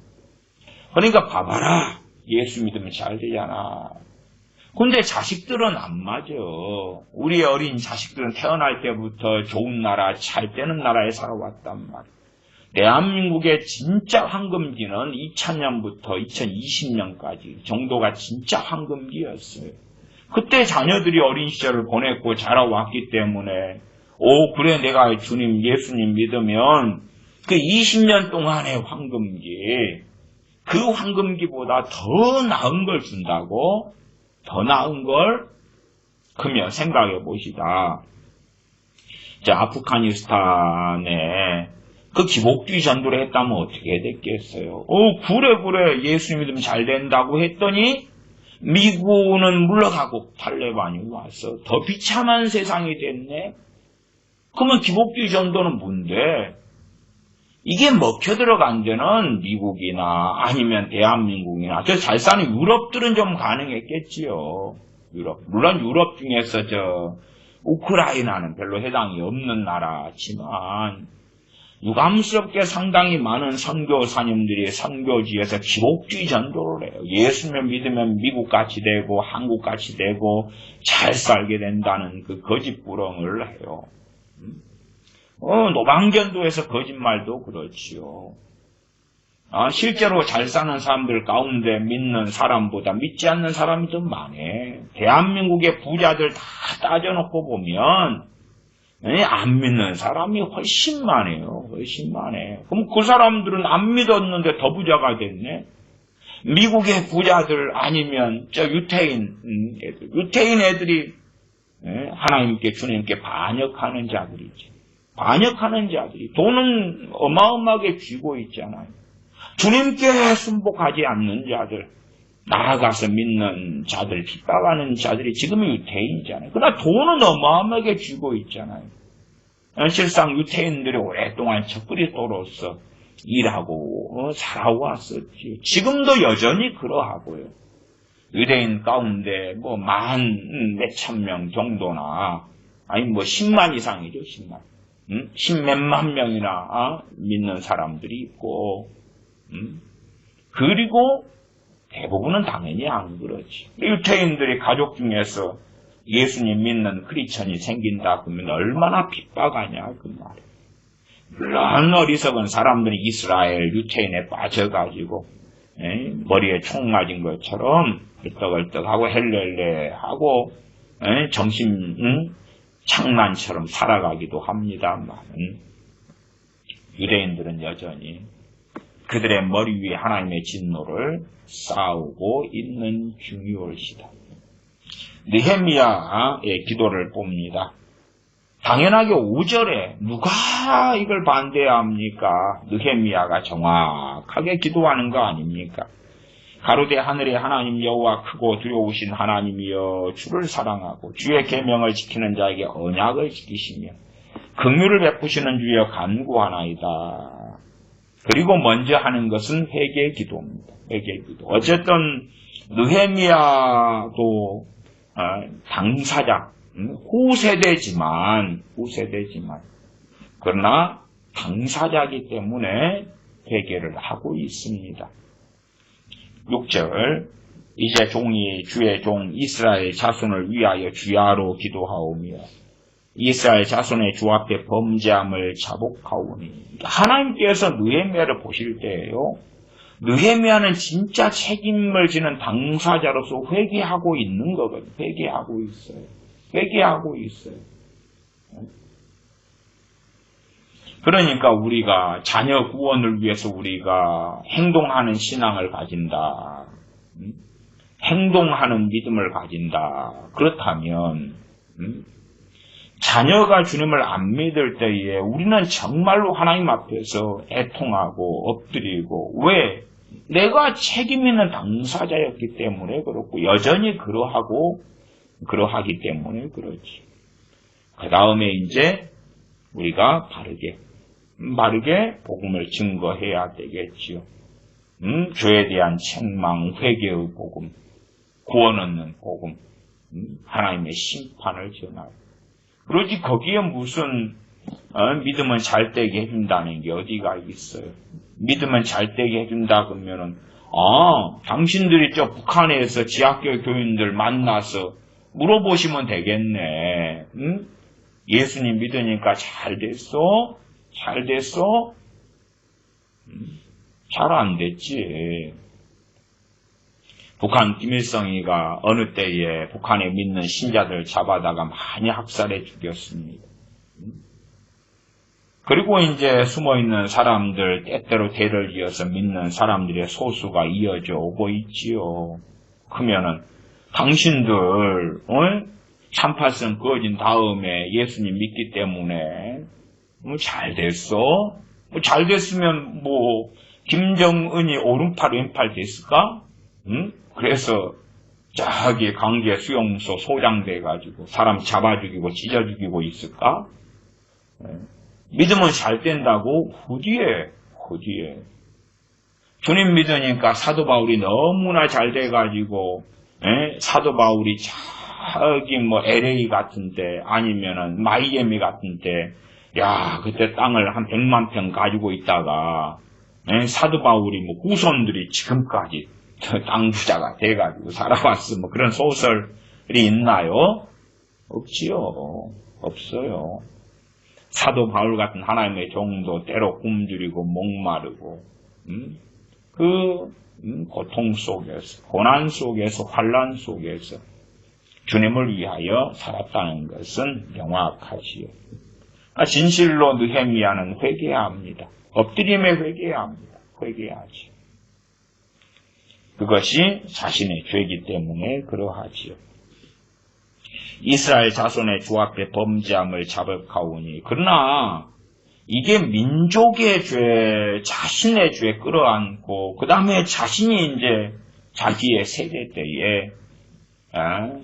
그러니까 봐봐라. 예수 믿으면 잘 되잖아. 근데 자식들은 안 맞아. 우리 어린 자식들은 태어날 때부터 좋은 나라, 잘 되는 나라에 살아왔단 말이야. 대한민국의 진짜 황금기는 2000년부터 2020년까지 정도가 진짜 황금기였어요. 그때 자녀들이 어린 시절을 보냈고 자라왔기 때문에 그래 내가 주님 예수님 믿으면 그 20년 동안의 황금기 그 황금기보다 더 나은 걸 준다고? 더 나은 걸? 그러면 생각해 봅시다. 자, 아프가니스탄에 그 기복주의 전도를 했다면 어떻게 됐겠어요? 그래 예수 믿으면 잘 된다고 했더니 미국은 물러가고 탈레반이 와서 더 비참한 세상이 됐네. 그러면 기복주의 전도는 뭔데? 이게 먹혀 들어간 데는 미국이나 아니면 대한민국이나 저 잘 사는 유럽들은 좀 가능했겠지요. 물론 유럽 중에서 우크라이나는 별로 해당이 없는 나라지만 유감스럽게 상당히 많은 선교사님들이 선교지에서 기복주의 전도를 해요. 예수님 믿으면 미국같이 되고 한국같이 되고 잘 살게 된다는 그 거짓부렁을 해요. 노방전도에서 거짓말도 그렇지요. 실제로 잘 사는 사람들 가운데 믿는 사람보다 믿지 않는 사람이 더 많네. 대한민국의 부자들 다 따져놓고 보면 안 믿는 사람이 훨씬 많아요. 훨씬 많아요. 그럼 그 사람들은 안 믿었는데 더 부자가 됐네. 미국의 부자들 아니면 유태인 애들이 하나님께 주님께 반역하는 자들이지. 반역하는 자들이 돈은 어마어마하게 쥐고 있잖아요. 주님께 순복하지 않는 자들, 나아가서 믿는 자들, 핍박하는 자들이 지금은 유태인이잖아요. 그러나 돈은 어마어마하게 쥐고 있잖아요. 실상 유태인들이 오랫동안 적그리스도로서 일하고 살아왔었지. 지금도 여전히 그러하고요. 유대인 가운데 몇천 명 정도나 아니 10만 이상이죠. 10만. 10몇만 명이나 믿는 사람들이 있고 그리고 대부분은 당연히 안 그렇지. 유태인들이 가족 중에서 예수님 믿는 크리스천이 생긴다 그러면 얼마나 핍박하냐 그 말이에요. 물론 어리석은 사람들이 이스라엘 유태인에 빠져가지고 머리에 총 맞은 것처럼 얼떡얼떡하고 헬렐레하고 정신 장난처럼 살아가기도 합니다만 유대인들은 여전히 그들의 머리 위에 하나님의 진노를 쌓고 있는 중이올시다. 느헤미야의 기도를 봅니다. 당연하게 5절에 누가 이걸 반대해야 합니까? 느헤미야가 정확하게 기도하는 거 아닙니까? 가로되 하늘의 하나님 여호와 크고 두려우신 하나님이여 주를 사랑하고 주의 계명을 지키는 자에게 언약을 지키시며 긍휼을 베푸시는 주여 간구하나이다. 그리고 먼저 하는 것은 회개의 기도입니다. 회개의 기도. 어쨌든 느헤미야도 당사자, 후세대지만 그러나 당사자이기 때문에 회개를 하고 있습니다. 6절 이제 종이 주의 종 이스라엘 자손을 위하여 주야로 기도하오며 이스라엘 자손의 주 앞에 범죄함을 자복하오니 하나님께서 느헤미야를 보실 때에요. 느헤미야는 진짜 책임을 지는 당사자로서 회개하고 있는 거거든요. 회개하고 있어요. 그러니까 우리가 자녀 구원을 위해서 우리가 행동하는 신앙을 가진다. 행동하는 믿음을 가진다. 그렇다면 자녀가 주님을 안 믿을 때에 우리는 정말로 하나님 앞에서 애통하고 엎드리고 왜? 내가 책임 있는 당사자였기 때문에 그렇고 여전히 그러하기 때문에 그렇지. 그 다음에 이제 우리가 바르게 복음을 증거해야 되겠지요. 죄에 대한 책망, 회개의 복음, 구원 얻는 복음, 하나님의 심판을 전하고. 그러지 거기에 무슨 믿으면 잘되게 해준다는 게 어디가 있어요. 믿으면 잘되게 해준다 그러면은 당신들이 저 북한에서 지하교 교인들 만나서 물어보시면 되겠네. 예수님 믿으니까 잘 됐어? 잘 안 됐지. 북한 김일성이가 어느 때에 북한에 믿는 신자들 잡아다가 많이 학살해 죽였습니다. 그리고 이제 숨어있는 사람들, 때때로 대를 이어서 믿는 사람들의 소수가 이어져 오고 있지요. 그러면은 당신들 38선 꺼진 다음에 예수님 믿기 때문에 잘 됐어? 잘 됐으면 김정은이 오른팔 왼팔 됐을까? 그래서 저기 강제 수용소 소장돼가지고 사람 잡아 죽이고 찢어 죽이고 있을까? 믿으면 잘 된다고? 후디에. 주님 믿으니까 사도 바울이 너무나 잘 돼가지고, 사도 바울이 저기 LA 같은데, 아니면은 마이애미 같은데, 그때 땅을 한 100만 평 가지고 있다가, 사도 바울이 후손들이 지금까지 땅 부자가 돼가지고 살아왔어. 그런 소설이 있나요? 없지요. 없어요. 사도 바울 같은 하나님의 종도 때로 굶주리고 목마르고 고통 속에서 고난 속에서 환난 속에서 주님을 위하여 살았다는 것은 명확하지요. 진실로 느헤미야는 회개해야 합니다. 엎드림에 회개해야 합니다. 회개해야지. 그것이 자신의 죄이기 때문에 그러하지요. 이스라엘 자손의 주 앞에 범죄함을 자백하오니 그러나 이게 민족의 죄, 자신의 죄 끌어안고 그 다음에 자신이 이제 자기의 세대 때에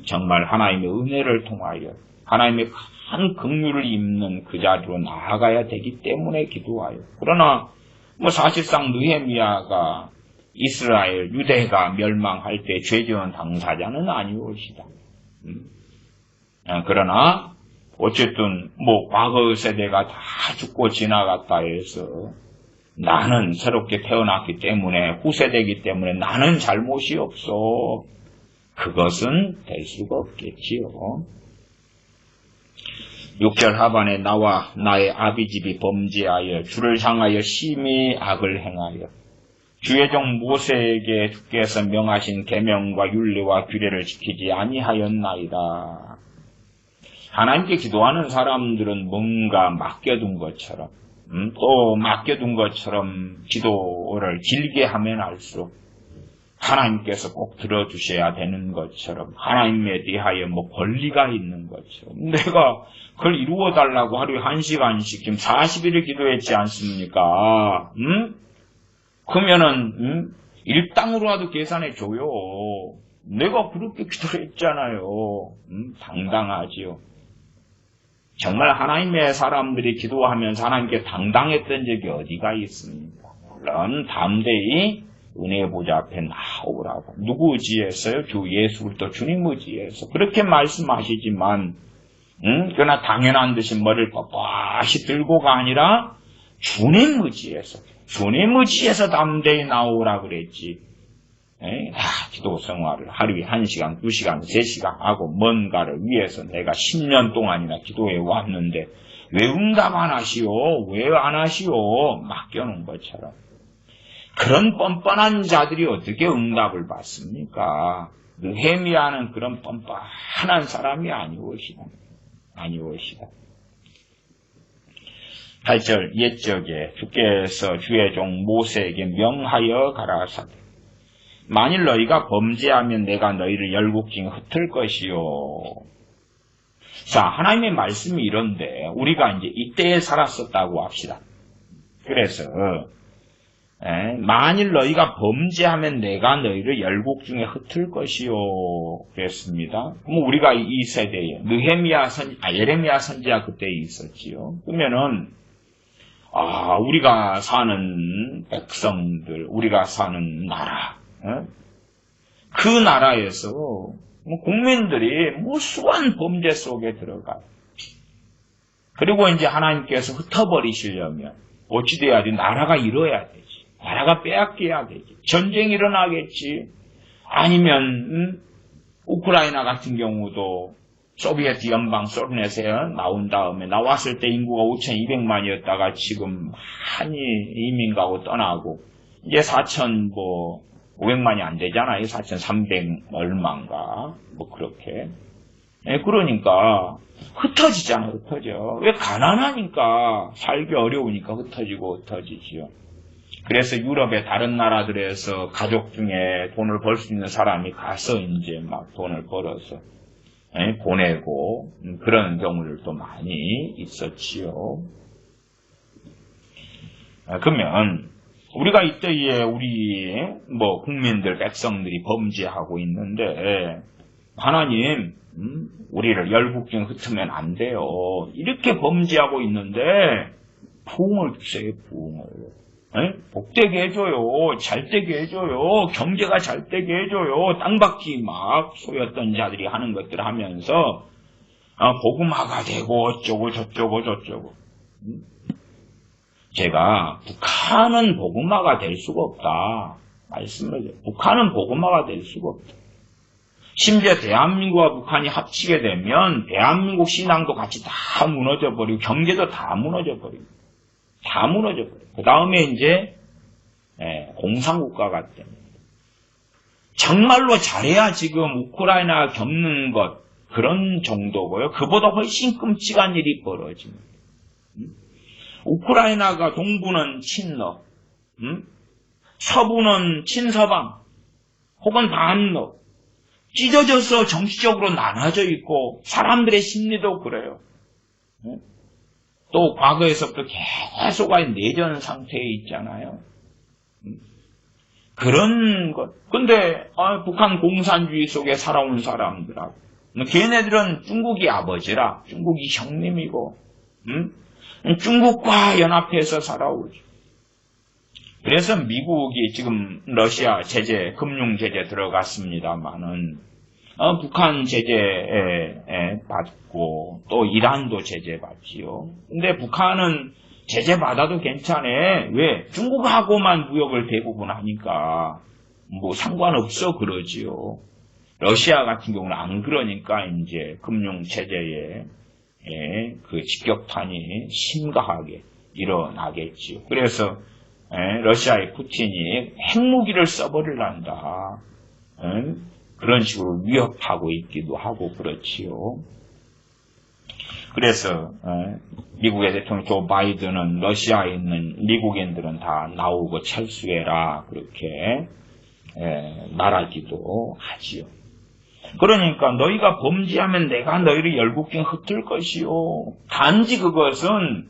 정말 하나님의 은혜를 통하여 하나님의 큰 긍휼을 입는 그 자리로 나아가야 되기 때문에 기도하여. 그러나 사실상 느헤미야가 이스라엘 유대가 멸망할 때 죄지은 당사자는 아니오시다. 그러나 어쨌든 과거 세대가 다 죽고 지나갔다 해서 나는 새롭게 태어났기 때문에 후세대이기 때문에 나는 잘못이 없어. 그것은 될 수가 없겠지요. 6절 하반에 나와 나의 아비집이 범죄하여 주를 향하여 심히 악을 행하여 주의 종 모세에게 주께서 명하신 계명과 율례와 규례를 지키지 아니하였나이다. 하나님께 기도하는 사람들은 뭔가 맡겨둔 것처럼 또 맡겨둔 것처럼 기도를 길게 하면 할수록 하나님께서 꼭 들어주셔야 되는 것처럼 하나님에 대하여 권리가 있는 것처럼 내가 그걸 이루어달라고 하루에 1시간씩 지금 40일을 기도했지 않습니까? 그러면은 일당으로라도 계산해 줘요. 내가 그렇게 기도했잖아요. 당당하지요. 정말 하나님의 사람들이 기도하면서 하나님께 당당했던 적이 어디가 있습니까? 물론 담대히 은혜의 보좌 앞에 나오라고. 누구 의지에서요? 주 예수 그리스도 주님 의지에서. 그렇게 말씀하시지만 그러나 당연한 듯이 머리를 뻣뻣이 들고가 아니라 주님 의지에서 담대히 나오라 그랬지. 기도 생활을 하루에 1시간, 2시간, 3시간 하고 뭔가를 위해서 내가 10년 동안이나 기도해 왔는데 왜 응답 안 하시오? 왜 안 하시오? 맡겨놓은 것처럼. 그런 뻔뻔한 자들이 어떻게 응답을 받습니까? 느헤미야는 그런 뻔뻔한 사람이 아니오시다. 8절 옛적에 주께서 주의 종 모세에게 명하여 가라사대 만일 너희가 범죄하면 내가 너희를 열국 중에 흩을 것이요. 자, 하나님의 말씀이 이런데 우리가 이제 이때에 살았었다고 합시다. 그래서 만일 너희가 범죄하면 내가 너희를 열국 중에 흩을 것이요. 그랬습니다. 그럼 우리가 이 세대에 예레미야 선지자 그때 있었지요. 그러면은 우리가 사는 백성들, 우리가 사는 나라, 그 나라에서 국민들이 무수한 범죄 속에 들어가요. 그리고 이제 하나님께서 흩어버리시려면 어찌돼야지? 나라가 잃어야 되지. 나라가 빼앗겨야 되지. 전쟁이 일어나겠지. 아니면 우크라이나 같은 경우도 소비에트 연방 소련에서 나온 다음에 나왔을 때 인구가 5,200만이었다가 지금 많이 이민 가고 떠나고 이제 4,500만이 안 되잖아요. 4,300 얼마인가 뭐 그렇게. 그러니까 흩어지잖아. 흩어져. 왜? 가난하니까, 살기 어려우니까 흩어지지요. 그래서 유럽의 다른 나라들에서 가족 중에 돈을 벌 수 있는 사람이 가서 이제 막 돈을 벌어서 보내고 그런 경우들도 많이 있었지요. 그러면 우리가 이때에 우리 국민들 백성들이 범죄하고 있는데 하나님 우리를 열국중 흩으면 안 돼요. 이렇게 범죄하고 있는데 부흥을 주세요. 부흥을. 복되게 해줘요. 잘되게 해줘요. 경제가 잘되게 해줘요. 땅받기 막 소였던 자들이 하는 것들 하면서 복음화가 되고 어쩌고 저쩌고. 제가 북한은 복음화가 될 수가 없다. 말씀을 해요. 북한은 복음화가 될 수가 없다. 심지어 대한민국과 북한이 합치게 되면 대한민국 신앙도 같이 다 무너져버리고 경제도 다 무너져버리고 그 다음에 이제 공산국가가 됩니다. 정말로 잘해야 지금 우크라이나가 겪는 것 그런 정도고요. 그보다 훨씬 끔찍한 일이 벌어집니다. 우크라이나가 동부는 친러, 서부는 친서방, 혹은 반러, 찢어져서 정치적으로 나눠져 있고 사람들의 심리도 그래요. 또 과거에서부터 계속 내전 상태에 있잖아요. 그런 것. 근데 북한 공산주의 속에 살아온 사람들하고 걔네들은 중국이 아버지라 중국이 형님이고 중국과 연합해서 살아오죠. 그래서 미국이 지금 러시아 제재, 금융 제재 들어갔습니다만은 북한 제재 받고 또 이란도 제재 받지요. 근데 북한은 제재 받아도 괜찮아. 왜? 중국하고만 무역을 대부분 하니까 뭐 상관없어 그러지요. 러시아 같은 경우는 안 그러니까 이제 금융 제재에 그 직격탄이 심각하게 일어나겠지요. 그래서 러시아의 푸틴이 핵무기를 써버리란다. 그런 식으로 위협하고 있기도 하고 그렇지요. 그래서 미국의 대통령 조 바이든은 러시아에 있는 미국인들은 다 나오고 철수해라 그렇게 말하기도 하지요. 그러니까 너희가 범죄하면 내가 너희를 열국중 흩을 것이요. 단지 그것은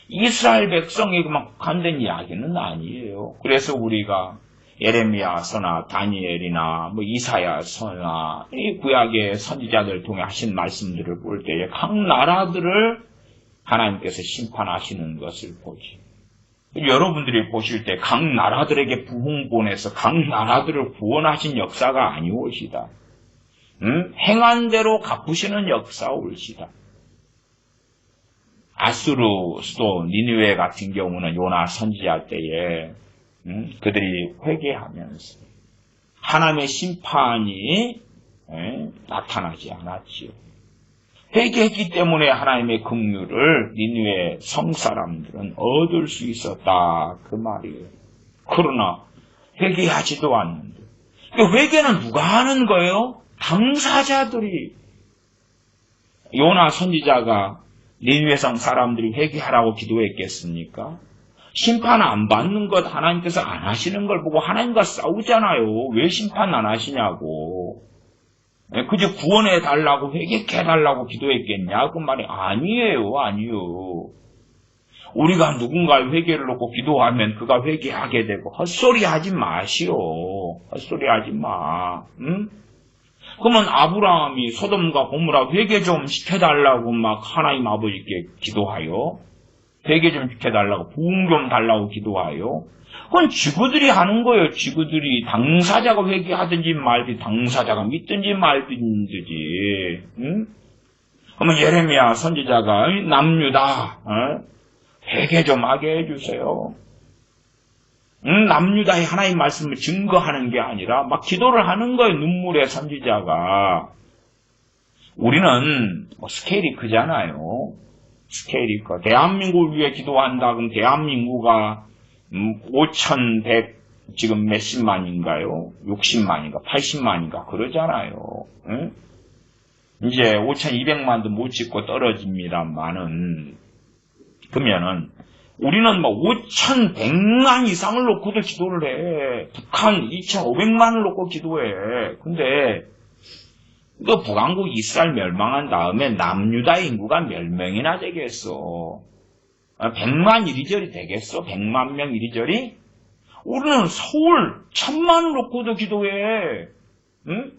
이스라엘 백성에게만 국한된 이야기는 아니에요. 그래서 우리가 예레미야서나 다니엘이나 이사야서나 이 구약의 선지자들을 통해 하신 말씀들을 볼 때에 각 나라들을 하나님께서 심판하시는 것을 보지. 여러분들이 보실 때 각 나라들에게 부흥 보내서 각 나라들을 구원하신 역사가 아니오시다. 행한 대로 갚으시는 역사 올시다. 아수르 수도 니느웨 같은 경우는 요나 선지자 때에 그들이 회개하면서 하나님의 심판이 나타나지 않았지요. 회개했기 때문에 하나님의 긍휼을 니느웨 성사람들은 얻을 수 있었다 그 말이에요. 그러나 회개하지도 않는데 회개는 누가 하는 거예요? 당사자들이. 요나 선지자가 니느웨 성 사람들이 회개하라고 기도했겠습니까? 심판 안 받는 것 하나님께서 안 하시는 걸 보고 하나님과 싸우잖아요. 왜 심판 안 하시냐고. 그저 구원해 달라고 회개해 달라고 기도했겠냐? 그 말이 아니에요. 우리가 누군가의 회개를 놓고 기도하면 그가 회개하게 되고 헛소리 하지 마시오. 헛소리 하지 마. 그러면 아브라함이 소돔과 고모라 회개 좀 시켜달라고 막 하나님 아버지께 기도하여 회개 좀 시켜달라고 부흥 좀 달라고 기도하여 그건 지구들이 하는 거예요. 지구들이 당사자가 회개하든지 말든지 당사자가 믿든지 말든지. 그러면 예레미야 선지자가 남유다 회개 좀 하게 해주세요. 남유다의 하나님 말씀을 증거하는 게 아니라 막 기도를 하는 거예요. 눈물의 선지자가. 우리는 스케일이 크잖아요. 스케일이 커. 대한민국을 위해 기도한다. 그럼 대한민국가 5,100 지금 몇십만인가요? 60만인가 80만인가 그러잖아요. 응? 이제 5,200만도 못 찍고 떨어집니다만은 그러면은 우리는 5,100만 이상을 놓고도 기도를 해. 북한 2,500만을 놓고 기도해. 근데 그 북한국 이스라엘 멸망한 다음에 남유다 인구가 몇 명이나 되겠어? 100만 이리저리 되겠어? 100만 명 이리저리? 우리는 서울 1,000만을 놓고도 기도해. 응?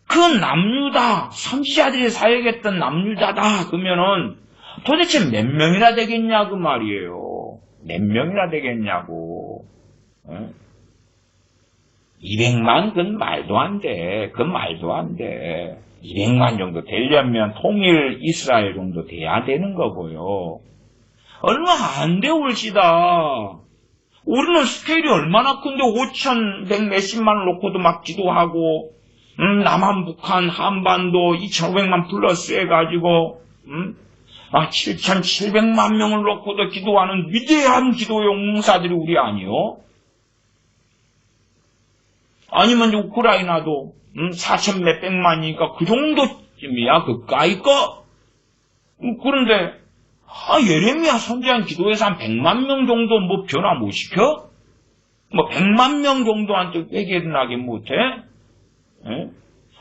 그 남유다, 선지자들이 사역했던 남유다다 그러면은 도대체 몇 명이나 되겠냐 그 말이에요. 몇 명이나 되겠냐고. 응? 200만 그건 말도 안 돼. 그건 말도 안 돼. 200만 정도 되려면 통일 이스라엘 정도 돼야 되는 거고요. 얼마 안 돼 올시다. 우리는 스케일이 얼마나 큰데 5,100 몇십만을 놓고도 막 기도하고 남한, 북한, 한반도 2,500만 플러스 해가지고 7,700만 명을 놓고도 기도하는 위대한 기도 용사들이 우리 아니요? 아니면 우크라이나도 4천 몇백만이니까 그 정도쯤이야 그까이 거. 그런데 예레미야 선지자는 기도해서 한 100만 명 정도 뭐 변화 못 시켜? 100만 명 정도한테 회개나게 못해? 에?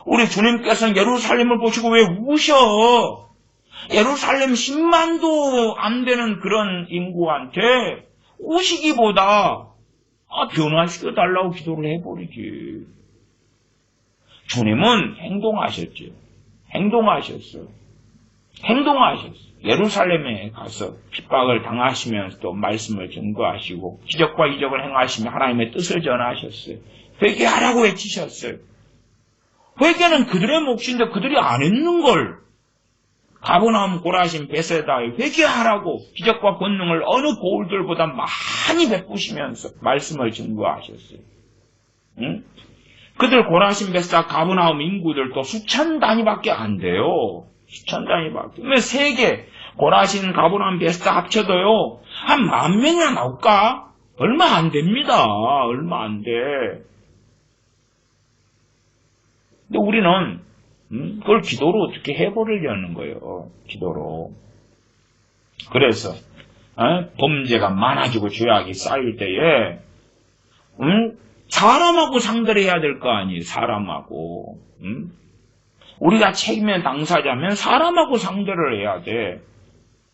우리 주님께서는 예루살렘을 보시고 왜 우셔? 예루살렘 10만도 안 되는 그런 인구한테 우시기보다 변화시켜달라고 기도를 해버리지. 주님은 행동하셨죠. 행동하셨어. 예루살렘에 가서 핍박을 당하시면서도 말씀을 증거하시고 기적과 이적을 행하시며 하나님의 뜻을 전하셨어요. 회개하라고 외치셨어요. 회개는 그들의 몫인데 그들이 안 했는 걸 가버나움, 고라신, 베세다에 회개하라고 기적과 권능을 어느 고울들보다 많이 베푸시면서 말씀을 증거하셨어요. 응? 그들 고라신, 베세다, 가버나움 인구들도 수천 단위밖에 안 돼요. 수천 단위밖에. 그러면 세계 고라신, 가버나움, 베세다 합쳐도요 한 10,000명이나 나올까? 얼마 안 됩니다. 얼마 안 돼. 근데 우리는 그걸 기도로 어떻게 해버리려는 거예요. 기도로. 그래서 범죄가 많아지고 죄악이 쌓일 때에 사람하고 상대를 해야 될 거 아니에요. 사람하고. 우리가 책임의 당사자면 사람하고 상대를 해야 돼.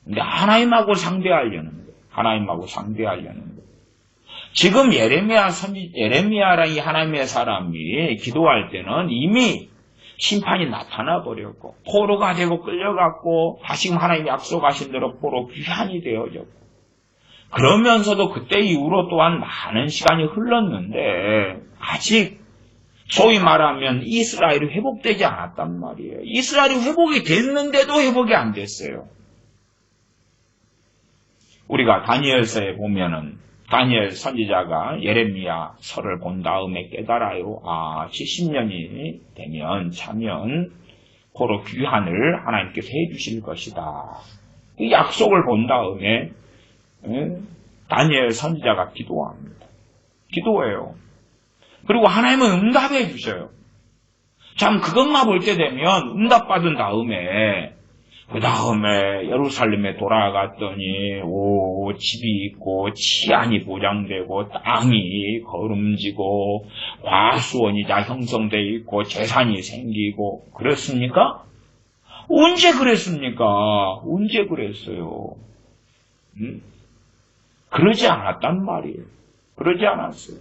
근데 하나님하고 상대하려는 거예요. 하나님하고 상대하려는 거예요. 지금 예레미야라는 이 하나님의 사람이 기도할 때는 이미 심판이 나타나 버렸고 포로가 되고 끌려갔고 다시금 하나님이 약속하신 대로 포로 귀환이 되어졌고 그러면서도 그때 이후로 또한 많은 시간이 흘렀는데 아직 소위 말하면 이스라엘이 회복되지 않았단 말이에요. 이스라엘이 회복이 됐는데도 회복이 안 됐어요. 우리가 다니엘서에 보면은 다니엘 선지자가 예레미야 서를 본 다음에 깨달아요. 70년이 차면 포로 귀환을 하나님께서 해주실 것이다. 이 약속을 본 다음에 다니엘 선지자가 기도합니다. 기도해요. 그리고 하나님은 응답해 주셔요. 참 그것만 볼 때 되면 응답받은 다음에 그 다음에 예루살렘에 돌아갔더니 집이 있고 치안이 보장되고 땅이 거름지고 과수원이 다 형성되어 있고 재산이 생기고 그렇습니까? 언제 그랬습니까? 언제 그랬어요? 그러지 않았단 말이에요. 그러지 않았어요.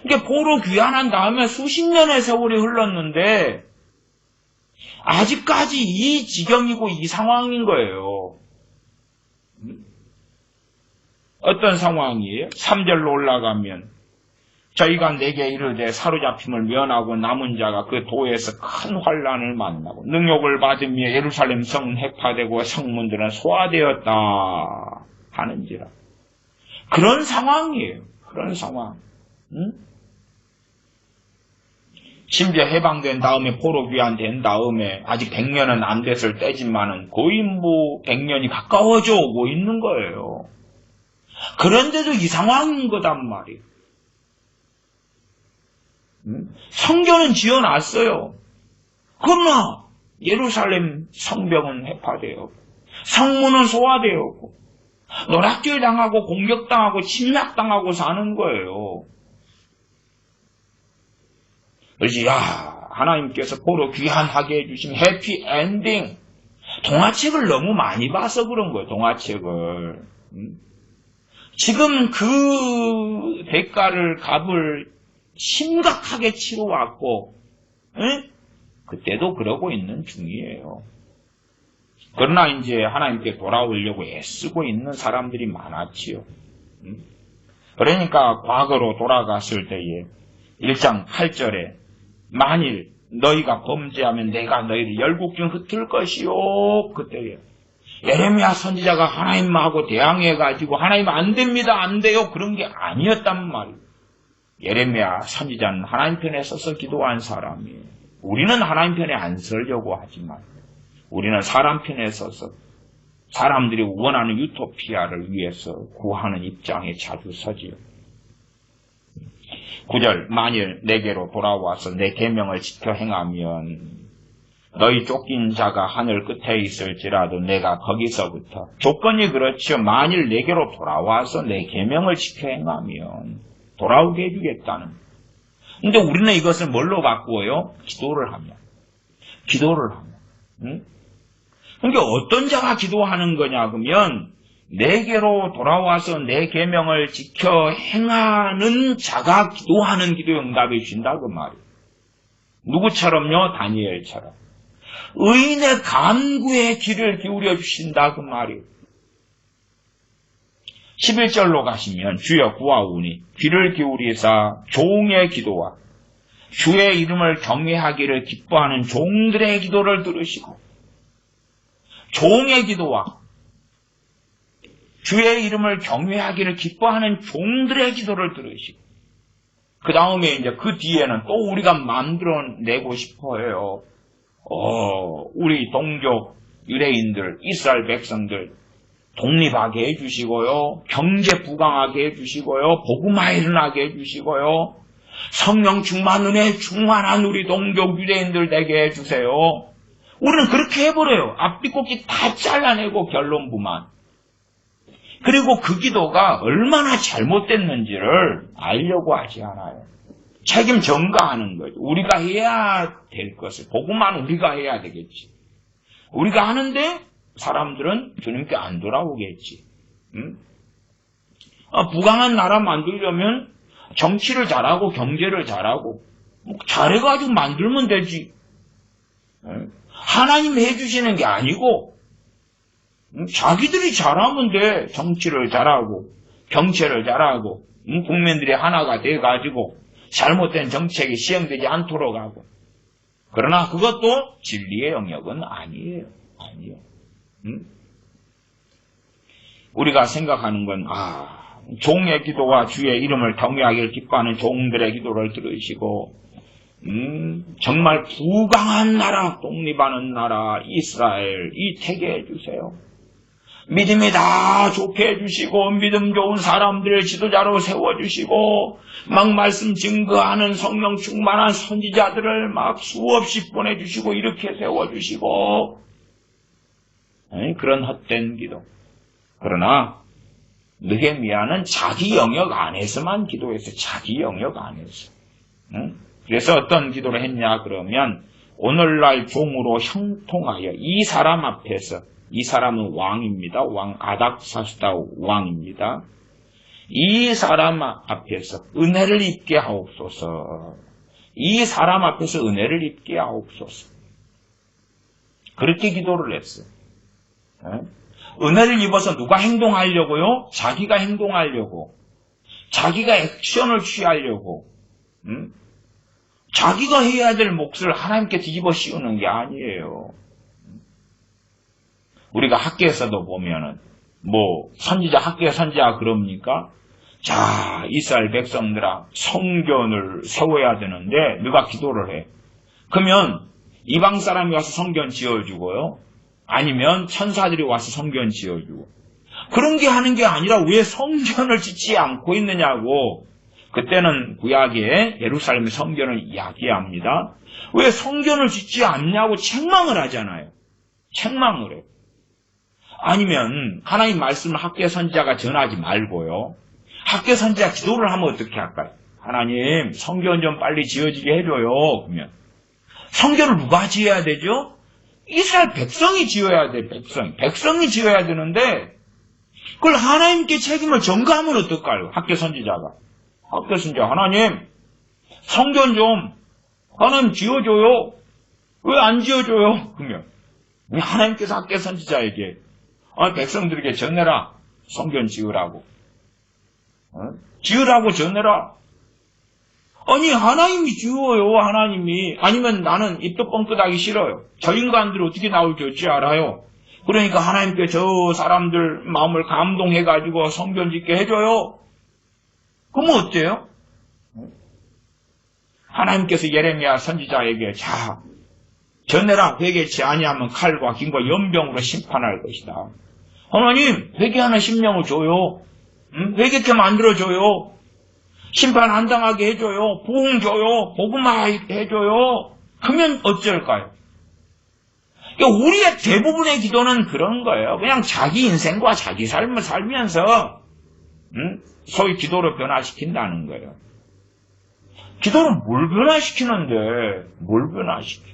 이게 포로 귀환한 다음에 수십 년의 세월이 흘렀는데 아직까지 이 지경이고 이 상황인 거예요. 어떤 상황이에요? 3절로 올라가면 저희가 내게 이르되 사로잡힘을 면하고 남은 자가 그 도에서 큰 환난을 만나고 능욕을 받으며 예루살렘 성은 해파되고 성문들은 소화되었다 하는지라. 그런 상황이에요. 그런 상황. 심지어 해방된 다음에 포로 귀환된 다음에 아직 100년은 안 됐을 때지만은 거의 뭐 100년이 가까워져 오고 있는 거예요. 그런데도 이 상황인 거단 말이에요. 성전은 지어놨어요. 그러나 예루살렘 성벽은 해파되었고 성문은 소화되었고 노략질 당하고 공격당하고 침략당하고 사는 거예요. 그래서 하나님께서 포로 귀환하게 해주신 해피 엔딩. 동화책을 너무 많이 봐서 그런 거예요. 동화책을. 지금 그 대가를 값을 심각하게 치러왔고 그때도 그러고 있는 중이에요. 그러나 이제 하나님께 돌아오려고 애쓰고 있는 사람들이 많았지요. 그러니까 과거로 돌아갔을 때에 1장 8절에 만일 너희가 범죄하면 내가 너희를 열국 중 흩을 것이요. 그때에 예레미야 선지자가 하나님하고 대항해가지고 하나님 안 됩니다, 안 돼요, 그런 게 아니었단 말이에요. 예레미야 선지자는 하나님 편에 서서 기도한 사람이에요. 우리는 하나님 편에 안 서려고 하지만 우리는 사람 편에 서서 사람들이 원하는 유토피아를 위해서 구하는 입장에 자주 서지요. 9절 만일 내게로 돌아와서 내 계명을 지켜 행하면 너희 쫓긴 자가 하늘 끝에 있을지라도 내가 거기서부터 조건이 그렇죠. 만일 내게로 돌아와서 내 계명을 지켜 행하면 돌아오게 해주겠다는. 근데 우리는 이것을 뭘로 바꾸어요? 기도를 하면. 그러니까 어떤 자가 기도하는 거냐 그러면 내게로 돌아와서 내 계명을 지켜 행하는 자가 기도하는 기도의 응답을 준다 그 말이에요. 누구처럼요? 다니엘처럼. 의인의 간구에 귀를 기울여 주신다 그 말이에요. 11절로 가시면 주여 구하오니 귀를 기울이사 종의 기도와 주의 이름을 경외하기를 기뻐하는 종들의 기도를 들으시고 종의 기도와 주의 이름을 경외하기를 기뻐하는 종들의 기도를 들으시고 그 다음에 이제 그 뒤에는 또 우리가 만들어내고 싶어요. 우리 동족 유대인들, 이스라엘 백성들 독립하게 해주시고요. 경제 부강하게 해주시고요. 복음화 일어나게 해주시고요. 성령 충만 은혜 충만한 우리 동족 유대인들 되게 해주세요. 우리는 그렇게 해버려요. 앞뒤꼽기 다 잘라내고 결론부만. 그리고 그 기도가 얼마나 잘못됐는지를 알려고 하지 않아요. 책임 전가하는 거죠. 우리가 해야 될 것을 복음만 우리가 해야 되겠지. 우리가 하는데 사람들은 주님께 안 돌아오겠지. 부강한 나라 만들려면 정치를 잘하고 경제를 잘하고 잘해가지고 만들면 되지. 하나님 해주시는 게 아니고 자기들이 잘하면 돼. 정치를 잘하고 경제를 잘하고 국민들이 하나가 돼가지고 잘못된 정책이 시행되지 않도록 하고. 그러나 그것도 진리의 영역은 아니에요. 우리가 생각하는 건 종의 기도와 주의 이름을 경외하기를 기뻐하는 종들의 기도를 들으시고 정말 부강한 나라, 독립하는 나라 이스라엘 이 태게 해주세요. 믿음이 다 좋게 해주시고 믿음 좋은 사람들을 지도자로 세워주시고 막 말씀 증거하는 성령 충만한 선지자들을 막 수없이 보내주시고 이렇게 세워주시고 그런 헛된 기도. 그러나 느헤미야는 자기 영역 안에서만 기도했어요. 자기 영역 안에서. 그래서 어떤 기도를 했냐 그러면 오늘날 종으로 형통하여 이 사람 앞에서 이 사람은 왕입니다. 왕 아닥사스다 왕입니다. 이 사람 앞에서 은혜를 입게 하옵소서. 이 사람 앞에서 은혜를 입게 하옵소서. 그렇게 기도를 했어요. 은혜를 입어서 누가 행동하려고요? 자기가 행동하려고. 자기가 액션을 취하려고. 자기가 해야 될 몫을 하나님께 뒤집어 씌우는 게 아니에요. 우리가 학교에서도 보면은 선지자 학교에 선지자 그럽니까? 자, 이스라엘 백성들아, 성전을 세워야 되는데 너가 기도를 해. 그러면 이방 사람이 와서 성전 지어주고요. 아니면 천사들이 와서 성전 지어주고. 그런 게 하는 게 아니라 왜 성전을 짓지 않고 있느냐고. 그때는 구약에 예루살렘의 성전을 이야기합니다. 왜 성전을 짓지 않냐고 책망을 하잖아요. 책망을 해요. 아니면 하나님 말씀을 학계 선지자가 전하지 말고요. 학계 선지자 기도를 하면 어떻게 할까요? 하나님 성전 좀 빨리 지어지게 해줘요. 그러면 성전을 누가 지어야 되죠? 이스라엘 백성이 지어야 돼. 백성이 지어야 되는데 그걸 하나님께 책임을 전가하면 어떨까요? 학계 선지자가. 학계 선지자 하나님 성전 좀 하나님 지어줘요. 왜 안 지어줘요? 그러면 하나님께서 학계 선지자에게 백성들에게 전해라. 성전 지으라고. 지으라고 전해라. 아니 하나님이 지어요. 하나님이. 아니면 나는 입도 뻥끗하기 싫어요. 저 인간들이 어떻게 나올 줄지 알아요. 그러니까 하나님께 저 사람들 마음을 감동해가지고 성전 짓게 해줘요. 그러면 어때요? 하나님께서 예레미야 선지자에게 자 전해라. 회개치 아니하면 칼과 긴과 연병으로 심판할 것이다. 하나님 회개하는 심령을 줘요. 회개케 만들어줘요. 심판 안 당하게 해줘요. 부흥 줘요. 복음화 해줘요. 그러면 어쩔까요? 그러니까 우리의 대부분의 기도는 그런 거예요. 그냥 자기 인생과 자기 삶을 살면서 소위 기도로 변화시킨다는 거예요. 기도는 뭘 변화시키는데 뭘 변화시켜?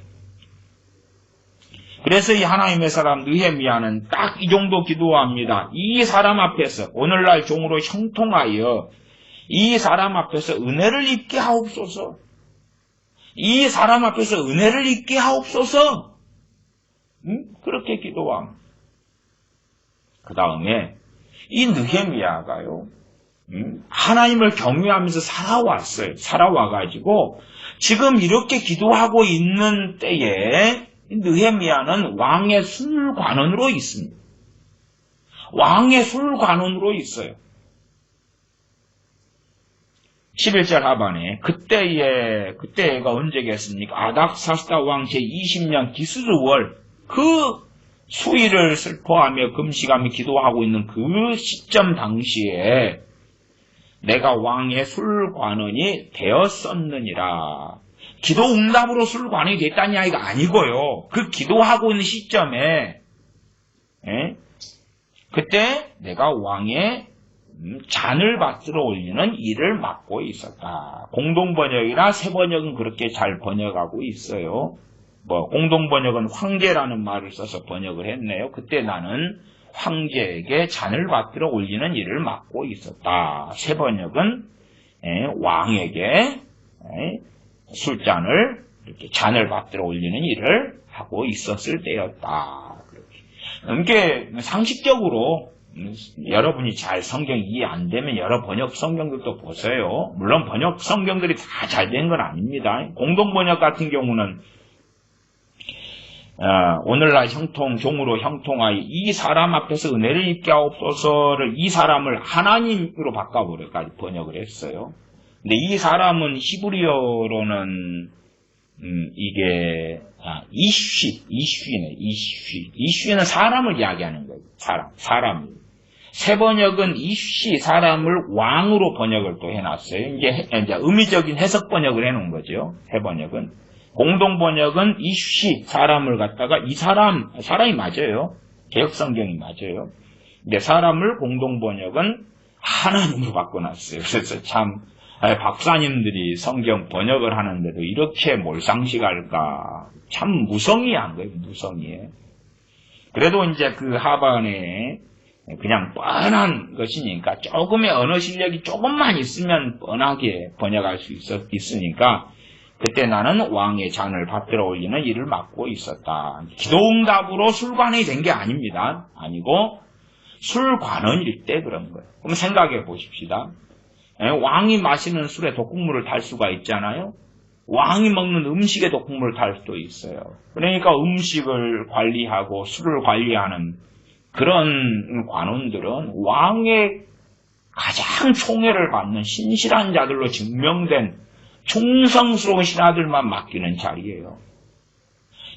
그래서 이 하나님의 사람 느헤미야는 딱 이 정도 기도합니다. 이 사람 앞에서 오늘날 종으로 형통하여 이 사람 앞에서 은혜를 입게 하옵소서. 이 사람 앞에서 은혜를 입게 하옵소서. 그렇게 기도함. 그 다음에 이 느헤미야가요. 하나님을 경외하면서 살아왔어요. 살아와가지고 지금 이렇게 기도하고 있는 때에 느헤미야는 왕의 술관원으로 있습니다. 왕의 술관원으로 있어요. 11절 하반에 그때가 언제겠습니까? 아닥사스다 왕 제20년 기스루월 그 수일을 슬퍼하며 금식하며 기도하고 있는 그 시점 당시에 내가 왕의 술관원이 되었었느니라. 기도 응답으로 술관원이 됐다는 이야기가 아니고요. 그 기도하고 있는 시점에 그때 내가 왕의 잔을 받들어 올리는 일을 맡고 있었다. 공동번역이나 새번역은 그렇게 잘 번역하고 있어요. 공동번역은 황제라는 말을 써서 번역을 했네요. 그때 나는 황제에게 잔을 받들어 올리는 일을 맡고 있었다. 새번역은 왕에게 술잔을 이렇게 잔을 받들어 올리는 일을 하고 있었을 때였다. 그렇게 상식적으로 여러분이 잘 성경 이해 안 되면 여러 번역 성경들도 보세요. 물론 번역 성경들이 다 잘 된 건 아닙니다. 공동번역 같은 경우는 오늘날 종으로 형통하여 이 사람 앞에서 은혜를 입게 하옵소서를 이 사람을 하나님으로 바꿔버려까지 번역을 했어요. 근데 이 사람은 히브리어로는 이게 이쉬는 사람을 이야기하는 거예요. 사람. 새번역은 이쉬 사람을 왕으로 번역을 또 해놨어요. 이제 의미적인 해석 번역을 해놓은 거죠. 새번역은 공동번역은 이쉬 사람을 갖다가 이 사람이 맞아요. 개혁성경이 맞아요. 근데 사람을 공동번역은 하나님으로 바꿔놨어요. 그래서 참 박사님들이 성경 번역을 하는데도 이렇게 몰상식할까 참 무성의한 거예요. 무성의해. 그래도 이제 그 하반에 그냥 뻔한 것이니까 조금의 언어 실력이 조금만 있으면 뻔하게 번역할 수 있으니까 그때 나는 왕의 잔을 받들어 올리는 일을 맡고 있었다. 기도응답으로 술관원이 된 게 아닙니다. 아니고 술관원일 때 그런 거예요. 그럼 생각해 보십시다. 왕이 마시는 술에 독국물을 달 수가 있잖아요. 왕이 먹는 음식에 독국물을 달 수도 있어요. 그러니까 음식을 관리하고 술을 관리하는 그런 관원들은 왕의 가장 총애를 받는 신실한 자들로 증명된 충성스러우신 아들만 맡기는 자리예요.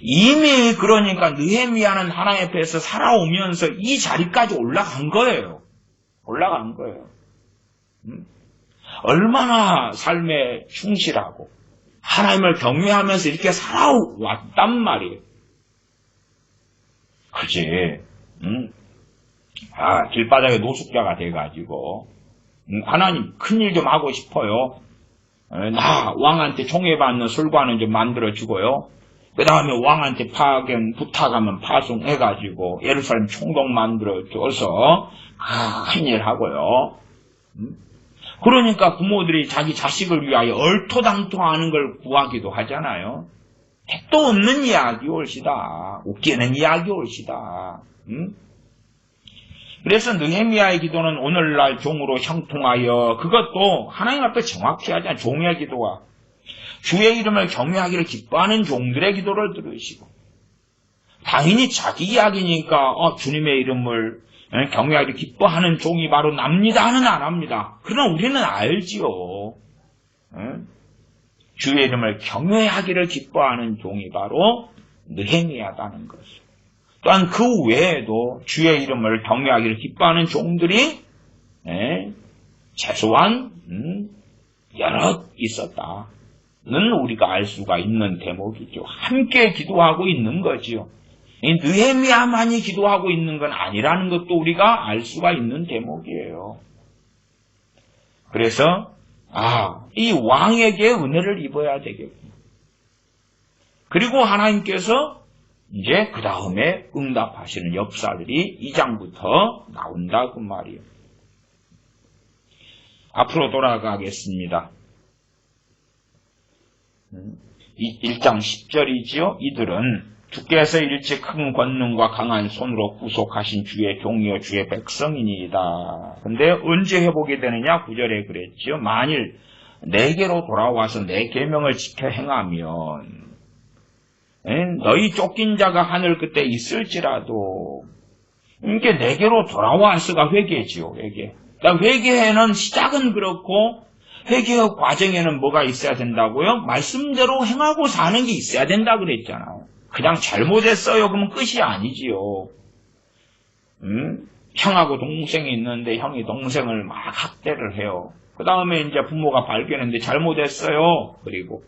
이미 그러니까 느헤미야는 하나님 앞에서 살아오면서 이 자리까지 올라간 거예요. 올라간 거예요. 얼마나 삶에 충실하고 하나님을 경외하면서 이렇게 살아왔단 말이에요. 그지? 길바닥에 노숙자가 돼가지고 하나님 큰일 좀 하고 싶어요. 나 왕한테 총애받는 술관은 좀 만들어주고요. 그 다음에 왕한테 부탁하면 파송해가지고 예루살렘 총독 만들어줘서 큰일 하고요. 그러니까 부모들이 자기 자식을 위하여 얼토당토하는 걸 구하기도 하잖아요. 택도 없는 이야기 올시다. 웃기는 이야기 올시다. 그래서 느헤미야의 기도는 오늘날 종으로 형통하여 그것도 하나님 앞에 정확히 하잖아요. 종의 기도와 주의 이름을 경외하기를 기뻐하는 종들의 기도를 들으시고 당연히 자기 이야기니까 주님의 이름을 경외하기를 기뻐하는 종이 바로 납니다는 안 합니다. 그러나 우리는 알지요. 주의 이름을 경외하기를 기뻐하는 종이 바로 느헤미야다는 것을. 또한 그 외에도 주의 이름을 경외하기를 기뻐하는 종들이 최소한 여럿 있었다는 우리가 알 수가 있는 대목이죠. 함께 기도하고 있는 거지요. 느헤미야만이 기도하고 있는 건 아니라는 것도 우리가 알 수가 있는 대목이에요. 그래서 이 왕에게 은혜를 입어야 되겠구나. 그리고 하나님께서 이제 그 다음에 응답하시는 역사들이 2장부터 나온다 그 말이에요. 앞으로 돌아가겠습니다. 1장 10절이지요. 이들은 주께서 일찍 큰 권능과 강한 손으로 구속하신 주의 종이요 주의 백성이니이다. 근데 언제 회복이 되느냐? 9절에 그랬지요. 만일 내게로 돌아와서 내 계명을 지켜 행하면 너희 쫓긴 자가 하늘 끝에 있을지라도 이게 내게로 돌아와서가 회개지요. 회개. 회개에는 시작은 그렇고 회개의 과정에는 뭐가 있어야 된다고요? 말씀대로 행하고 사는 게 있어야 된다 그랬잖아요. 그냥 잘못했어요. 그러면 끝이 아니지요. 형하고 동생이 있는데 형이 동생을 막 학대를 해요. 그 다음에 이제 부모가 발견했는데 잘못했어요. 그리고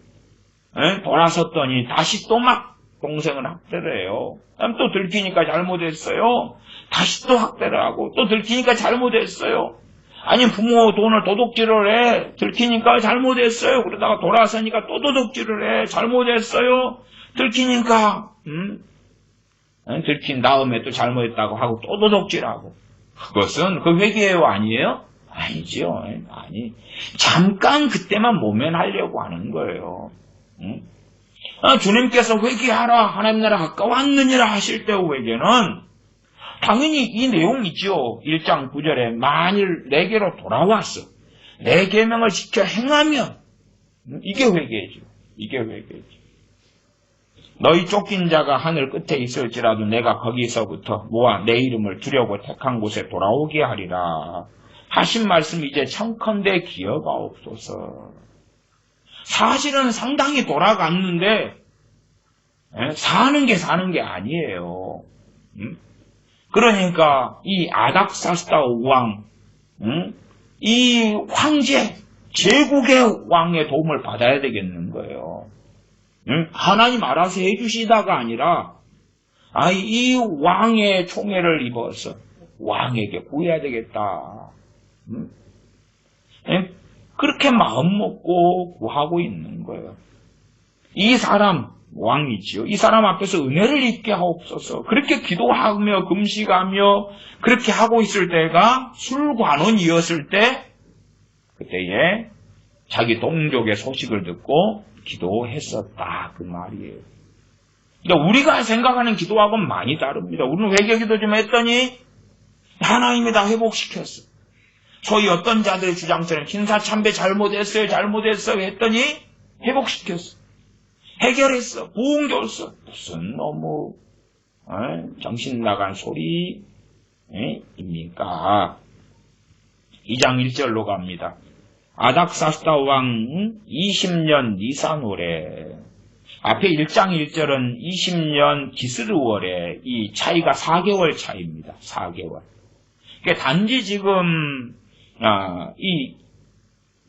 돌아섰더니 다시 또 막 동생을 학대를 해요. 그다음 또 들키니까 잘못했어요. 다시 또 학대를 하고 또 들키니까 잘못했어요. 아니 부모 돈을 도둑질을 해. 들키니까 잘못했어요. 그러다가 돌아서니까 또 도둑질을 해. 잘못했어요. 들키니까 들킨 다음에 또 잘못했다고 하고 또 도둑질하고. 그것은 그 회개예요 아니에요? 아니지요. 아니 잠깐 그때만 모면하려고 하는 거예요. 주님께서 회개하라 하나님 나라 가까웠느니라 하실 때 회개는 당연히 이 내용이죠. 1장 9절에 만일 내게로 돌아왔어 내 계명을 지켜 행하면 이게 회개죠. 이게 회개죠. 너희 쫓긴 자가 하늘 끝에 있을지라도 내가 거기서부터 모아 내 이름을 두려고 택한 곳에 돌아오게 하리라 하신 말씀 이제 청컨대 기억하옵소서. 사실은 상당히 돌아갔는데 사는 게 아니에요. 그러니까 이 아닥사스다 왕, 이 황제, 제국의 왕의 도움을 받아야 되겠는 거예요. 하나님 알아서 해주시다가 아니라 이 왕의 총애를 입어서 왕에게 구해야 되겠다. 그렇게 마음 먹고 구하고 있는 거예요. 이 사람 왕이지요. 이 사람 앞에서 은혜를 입게 하옵소서. 그렇게 기도하며 금식하며 그렇게 하고 있을 때가 술관원이었을 때 그때에 자기 동족의 소식을 듣고 기도했었다 그 말이에요. 그러니까 우리가 생각하는 기도하고는 많이 다릅니다. 우리는 회개기도 좀 했더니 하나님이 다 회복시켰어. 소위 어떤 자들의 주장처럼 신사참배 잘못했어요 했더니 회복시켰어. 해결했어. 부흥 줬어. 무슨 너무 정신 나간 소리입니까? 2장 1절로 갑니다. 아닥사스다 왕 20년 니산월에, 앞에 1장 1절은 20년 기스르월에, 이 차이가 4개월 차이입니다. 4개월. 그러니까 단지 지금 이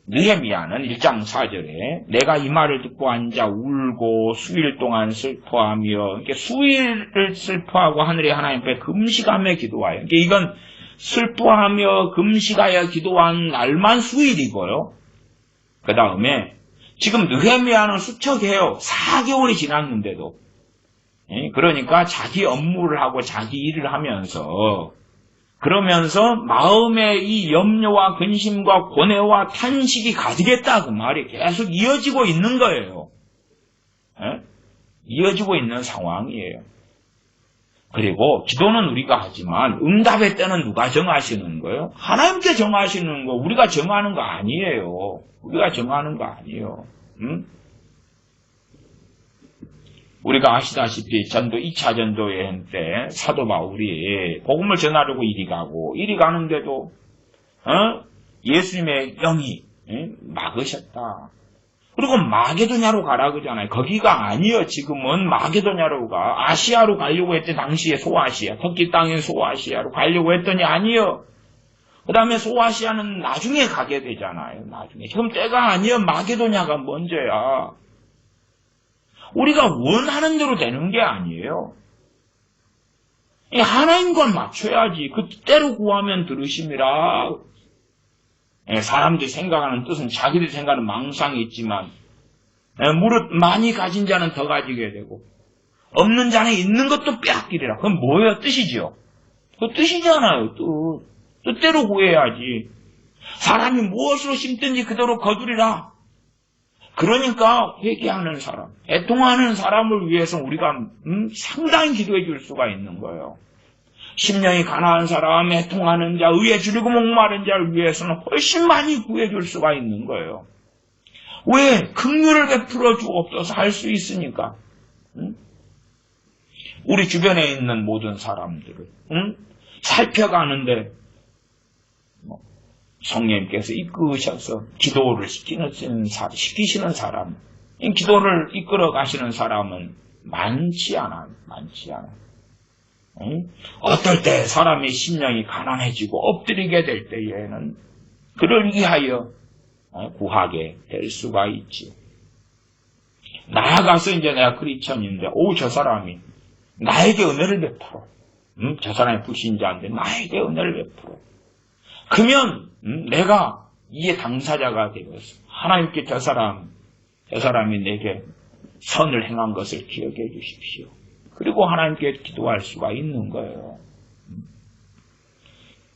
느헤미야는 1장 4절에 내가 이 말을 듣고 앉아 울고 수일 동안 슬퍼하며, 이게 수일을 슬퍼하고 하늘의 하나님 앞에 금식하며 기도하여, 그러니까 이건 슬퍼하며 금식하여 기도한 날만 수일이고요. 그 다음에 지금 느헤미야는 수척해요. 4개월이 지났는데도. 그러니까 자기 업무를 하고 자기 일을 하면서, 그러면서 마음의 이 염려와 근심과 고뇌와 탄식이 가득했다, 그 말이 계속 이어지고 있는 거예요. 이어지고 있는 상황이에요. 그리고 기도는 우리가 하지만 응답의 때는 누가 정하시는 거예요? 하나님께 정하시는 거, 우리가 정하는 거 아니에요. 우리가 정하는 거 아니에요. 우리가 아시다시피 전도 2차 전도 여행 때 사도 바울이 복음을 전하려고 이리 가고, 이리 가는데도 예수님의 영이 막으셨다. 그리고 마게도냐로 가라 그러잖아요. 거기가 아니요. 지금은 마게도냐로 가. 아시아로 가려고 했더니, 당시에 소아시아, 터키 땅인 소아시아로 가려고 했더니 아니요. 그 다음에 소아시아는 나중에 가게 되잖아요. 나중에. 지금 때가 아니요. 마게도냐가 먼저야. 우리가 원하는 대로 되는 게 아니에요. 하나님과 맞춰야지. 그 때로 구하면 들으심이라. 사람들이 생각하는 뜻은 자기들이 생각하는 망상이 있지만, 무릇 많이 가진 자는 더 가지게 되고, 없는 자는 있는 것도 빼앗기리라. 그건 뭐예요? 뜻이죠. 그 뜻이잖아요. 뜻대로 구해야지. 사람이 무엇으로 심든지 그대로 거두리라. 그러니까 회개하는 사람, 애통하는 사람을 위해서 우리가 상당히 기도해 줄 수가 있는 거예요. 심령이 가난한 사람, 애통하는 자, 의에 줄이고 목마른 자를 위해서는 훨씬 많이 구해 줄 수가 있는 거예요. 왜? 긍휼을 베풀어 주옵소서 할 수 있으니까. 우리 주변에 있는 모든 사람들을 살펴가는데 성령님께서 이끄셔서 기도를 시키시는 사람, 기도를 이끌어 가시는 사람은 많지 않아요. 어떨 때 사람의 심령이 가난해지고 엎드리게 될 때에는 그를 위하여 구하게 될 수가 있지. 나아가서 이제 내가 크리스천인데, 저 사람이 나에게 은혜를 베풀어. 저 사람이 불신자인데 나에게 은혜를 베풀어. 그러면 내가 이에 당사자가 되어서 하나님께 저 사람이 내게 선을 행한 것을 기억해 주십시오. 그리고 하나님께 기도할 수가 있는 거예요.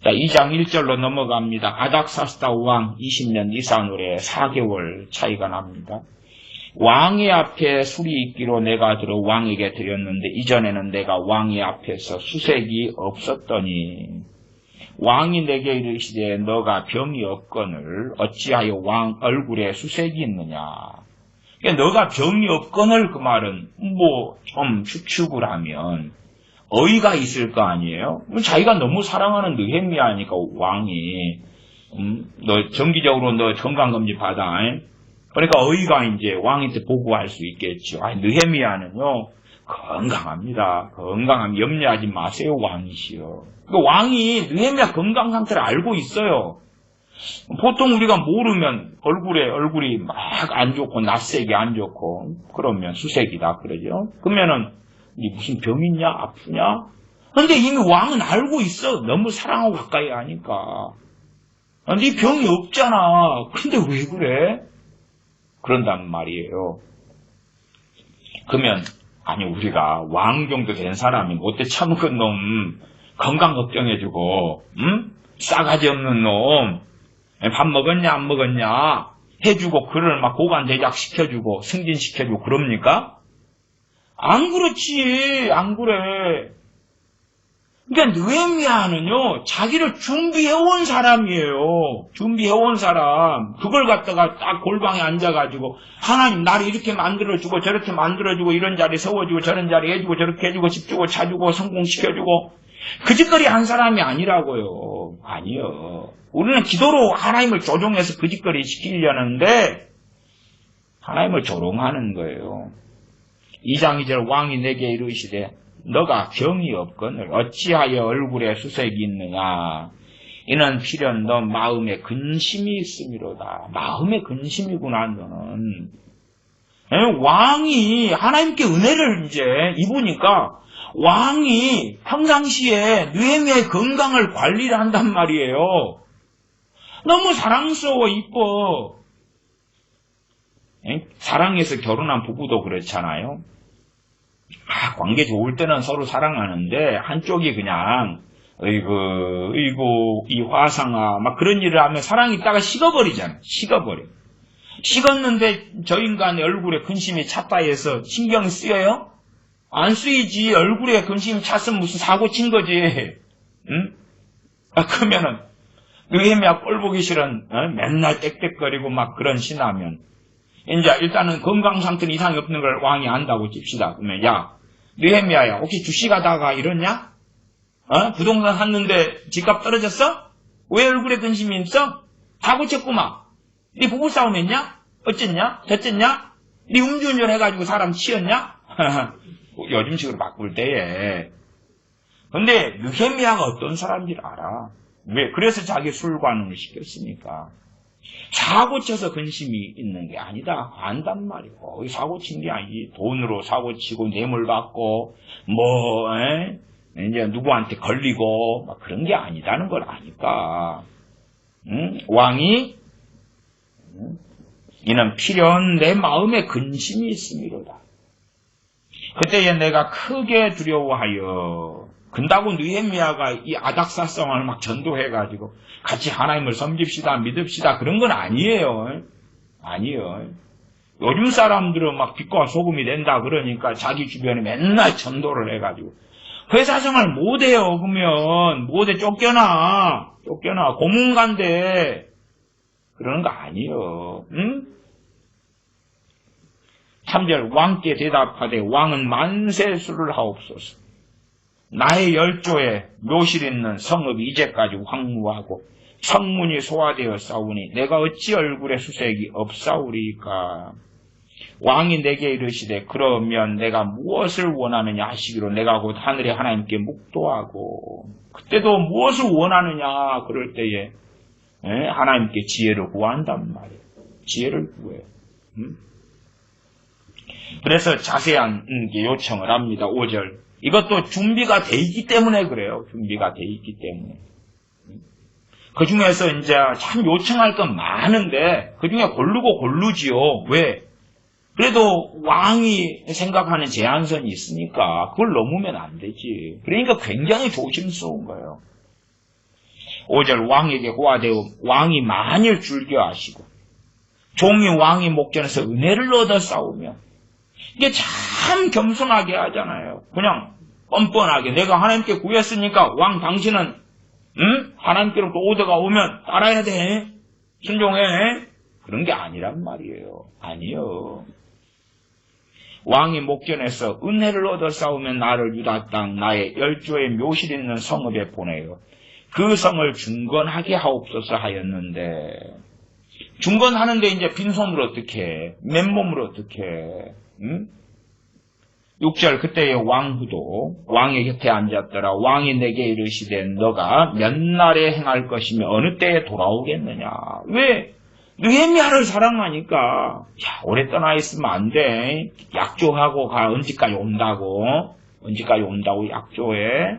자, 2장 1절로 넘어갑니다. 아닥사스다 왕 20년 니산월에 4개월 차이가 납니다. 왕의 앞에 술이 있기로 내가 들어 왕에게 드렸는데, 이전에는 내가 왕의 앞에서 수색이 없었더니 왕이 내게 이르시되 너가 병이 없거늘 어찌하여 왕 얼굴에 수색이 있느냐. 그러니까 너가 병이 없거늘, 그 말은 좀 추측을 하면 어이가 있을 거 아니에요. 자기가 너무 사랑하는 느헤미야니까 왕이 너 정기적으로 너 건강검진 받아. 그러니까 어이가 이제 왕한테 보고할 수 있겠죠. 느헤미야는요 건강합니다. 염려하지 마세요, 왕이시여. 그 왕이 느헤미야 건강 상태를 알고 있어요. 보통 우리가 모르면 얼굴이 막 안 좋고 낯색이 안 좋고 그러면 수색이다 그러죠. 그러면은 니 무슨 병 있냐, 아프냐? 근데 이미 왕은 알고 있어. 너무 사랑하고 가까이 하니까. 니 병이 없잖아. 근데 왜 그래? 그런단 말이에요. 그러면 우리가 왕 정도 된 사람이 못돼 처먹은 놈 건강 걱정해주고, 싸가지 없는 놈 밥 먹었냐 안 먹었냐 해주고, 그를 막 고관 대작 시켜주고 승진시켜주고 그럽니까? 안 그렇지. 안 그래. 그러니까 느헤미야는요 자기를 준비해온 사람이에요. 준비해온 사람. 그걸 갖다가 딱 골방에 앉아가지고 하나님 나를 이렇게 만들어주고 저렇게 만들어주고 이런 자리 세워주고 저런 자리 해주고 저렇게 해주고 집 주고 차 주고 성공시켜주고 그 짓거리 한 사람이 아니라고요. 아니요. 우리는 기도로 하나님을 조종해서 거짓거리 시키려는데 하나님을 조롱하는 거예요. 2장 2절 왕이 내게 이르시되 너가 병이 없거늘 어찌하여 얼굴에 수색이 있느냐. 이는 필연 너 마음에 근심이 있음이로다. 마음에 근심이구나 너는. 왕이 하나님께 은혜를 이제 입으니까 왕이 평상시에 느헤미야의 건강을 관리를 한단 말이에요. 너무 사랑스러워 이뻐. 사랑해서 결혼한 부부도 그렇잖아요. 관계 좋을 때는 서로 사랑하는데 한쪽이 그냥 어이구 이 화상아 막 그런 일을 하면 사랑이 있다가 식어버리잖아. 식었는데 저 인간의 얼굴에 근심이 찼다 해서 신경이 쓰여요? 안 쓰이지. 얼굴에 근심이 찼으면 무슨 사고 친 거지. 응? 그러면은 느헤미야 꼴 보기 싫은 맨날 땡땡거리고 막 그런 신하면 이제 일단은 건강 상태는 이상이 없는 걸 왕이 안다고 칩시다. 그러면 야 느헤미야야 혹시 주시 가다가 이러냐? 부동산 샀는데 집값 떨어졌어? 왜 얼굴에 근심이 있어? 사고 쳤구만. 네 부부싸움 했냐? 어쨌냐? 저쨌냐? 네 음주운전 해가지고 사람 치였냐? 요즘식으로 바꿀 때에. 근데 느헤미야가 어떤 사람인지 알아. 왜? 그래서 자기 술관음을 시켰으니까. 사고 쳐서 근심이 있는 게 아니다. 안단 말이고. 사고 친 게 아니지. 돈으로 사고 치고 뇌물 받고 이제 누구한테 걸리고 막 그런 게 아니다는 걸 아니까. 왕이 이는 필연 내 마음에 근심이 있음이로다. 그때에 내가 크게 두려워하여 근다고 느헤미야가 이 아닥사성을 막 전도해가지고 같이 하나님을 섬깁시다 믿읍시다 그런 건 아니에요. 아니에요. 요즘 사람들은 막 빛과 소금이 된다 그러니까 자기 주변에 맨날 전도를 해가지고 회사 생활 못해요. 그러면 못해 쫓겨나 고문간대 그러는 거 아니에요. 응? 3절 왕께 대답하되 왕은 만세수를 하옵소서. 나의 열조에 묘실 있는 성읍이 이제까지 황무하고 성문이 소화되어 싸우니 내가 어찌 얼굴에 수색이 없사오리까. 왕이 내게 이르시되 그러면 내가 무엇을 원하느냐 하시기로 내가 곧 하늘의 하나님께 묵도하고. 그때도 무엇을 원하느냐 그럴 때에 하나님께 지혜를 구한단 말이에요. 지혜를 구해요. 그래서 자세한 요청을 합니다. 5절. 이것도 준비가 돼 있기 때문에 그래요. 준비가 돼 있기 때문에. 그 중에서 이제 참 요청할 건 많은데 그 중에 고르지요. 왜? 그래도 왕이 생각하는 제한선이 있으니까 그걸 넘으면 안 되지. 그러니까 굉장히 조심스러운 거예요. 5절 왕에게 고하되어 왕이 만일 줄겨하시고 종이 왕의 목전에서 은혜를 얻어 싸우면 이게 참 겸손하게 하잖아요. 그냥 뻔뻔하게 내가 하나님께 구했으니까 왕 당신은 하나님께로부터 오더가 오면 따라야 돼. 순종해. 그런 게 아니란 말이에요. 아니요. 왕이 목전에서 은혜를 얻어 싸우면 나를 유다 땅 나의 열조의 묘실 있는 성읍에 보내요. 그 성을 중건하게 하옵소서 하였는데 중건하는데 이제 빈손으로 어떻게 해? 맨몸으로 어떻게 해? 6절 그때의 왕후도 왕의 곁에 앉았더라. 왕이 내게 이르시되 너가 몇 날에 행할 것이며 어느 때에 돌아오겠느냐. 왜? 느헤미야를 사랑하니까 야 오래 떠나 있으면 안 돼. 약조하고 가. 언제까지 온다고 약조해.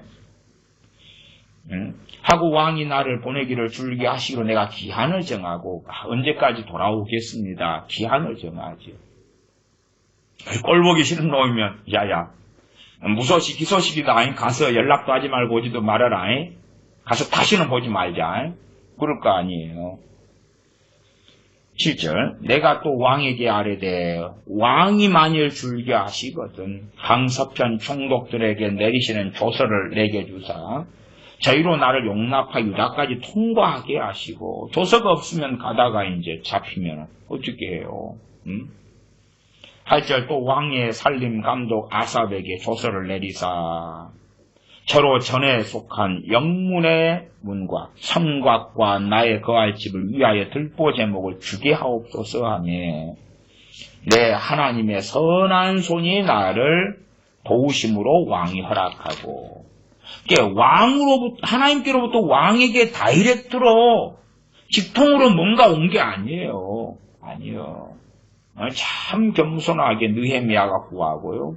하고 왕이 나를 보내기를 줄게 하시기로 내가 기한을 정하고 언제까지 돌아오겠습니다. 기한을 정하지. 꼴 보기 싫은 놈이면 야야 무소식 기소식이다. 가서 연락도 하지 말고 오지도 말아라. 가서 다시는 보지 말자. 그럴 거 아니에요. 7절 내가 또 왕에게 아뢰되 왕이 만일 줄겨하시거든 항서편 총독들에게 내리시는 조서를 내게 주사 저희로 나를 용납하여 유다까지 통과하게 하시고 조서가 없으면 가다가 이제 잡히면 어떻게 해요? 8절 또 왕의 살림 감독 아삽에게 조서를 내리사 저로 전에 속한 영문의 문과 성곽과 나의 거할 집을 위하여 들보 제목을 주게 하옵소서 하며 내 하나님의 선한 손이 나를 도우심으로 왕이 허락하고 하나님께로부터 왕에게 다이렉트로 직통으로 뭔가 온 게 아니에요. 아니요. 참 겸손하게 느헤미야가 구하고요.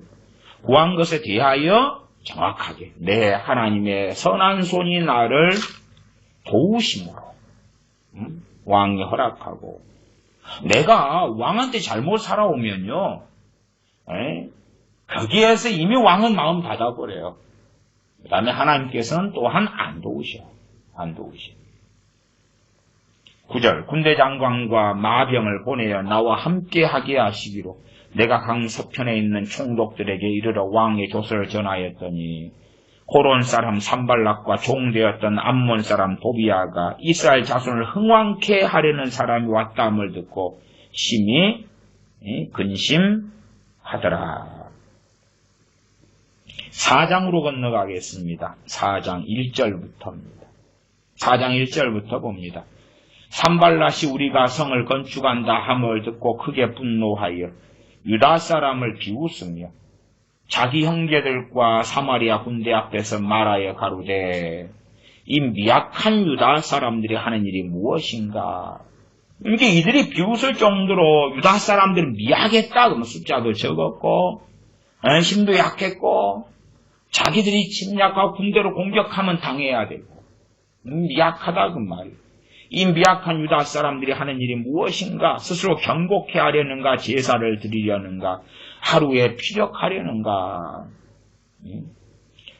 구한 것에 대하여 정확하게 내 하나님의 선한 손이 나를 도우심으로 왕이 허락하고 내가 왕한테 잘못 살아오면요. 거기에서 이미 왕은 마음 닫아버려요. 그 다음에 하나님께서는 또한 안 도우셔. 9절 군대 장관과 마병을 보내어 나와 함께 하게 하시기로 내가 강 서편에 있는 총독들에게 이르러 왕의 조서를 전하였더니 호론 사람 산발락과 종되었던 암몬 사람 도비아가 이스라엘 자손을 흥왕케 하려는 사람이 왔다함을 듣고 심히 근심하더라. 4장으로 건너가겠습니다. 4장 1절부터입니다. 4장 1절부터 봅니다. 산발랏이 우리가 성을 건축한다 함을 듣고 크게 분노하여 유다 사람을 비웃으며 자기 형제들과 사마리아 군대 앞에서 말하여 가로되 이 미약한 유다 사람들이 하는 일이 무엇인가. 이게 이들이 비웃을 정도로 유다 사람들은 미약했다. 그러면 숫자도 적었고 힘도 약했고 자기들이 침략하고 군대로 공격하면 당해야 되고 미약하다 그 말이에요. 이 미약한 유다 사람들이 하는 일이 무엇인가? 스스로 경곡해 하려는가? 제사를 드리려는가? 하루에 피력하려는가?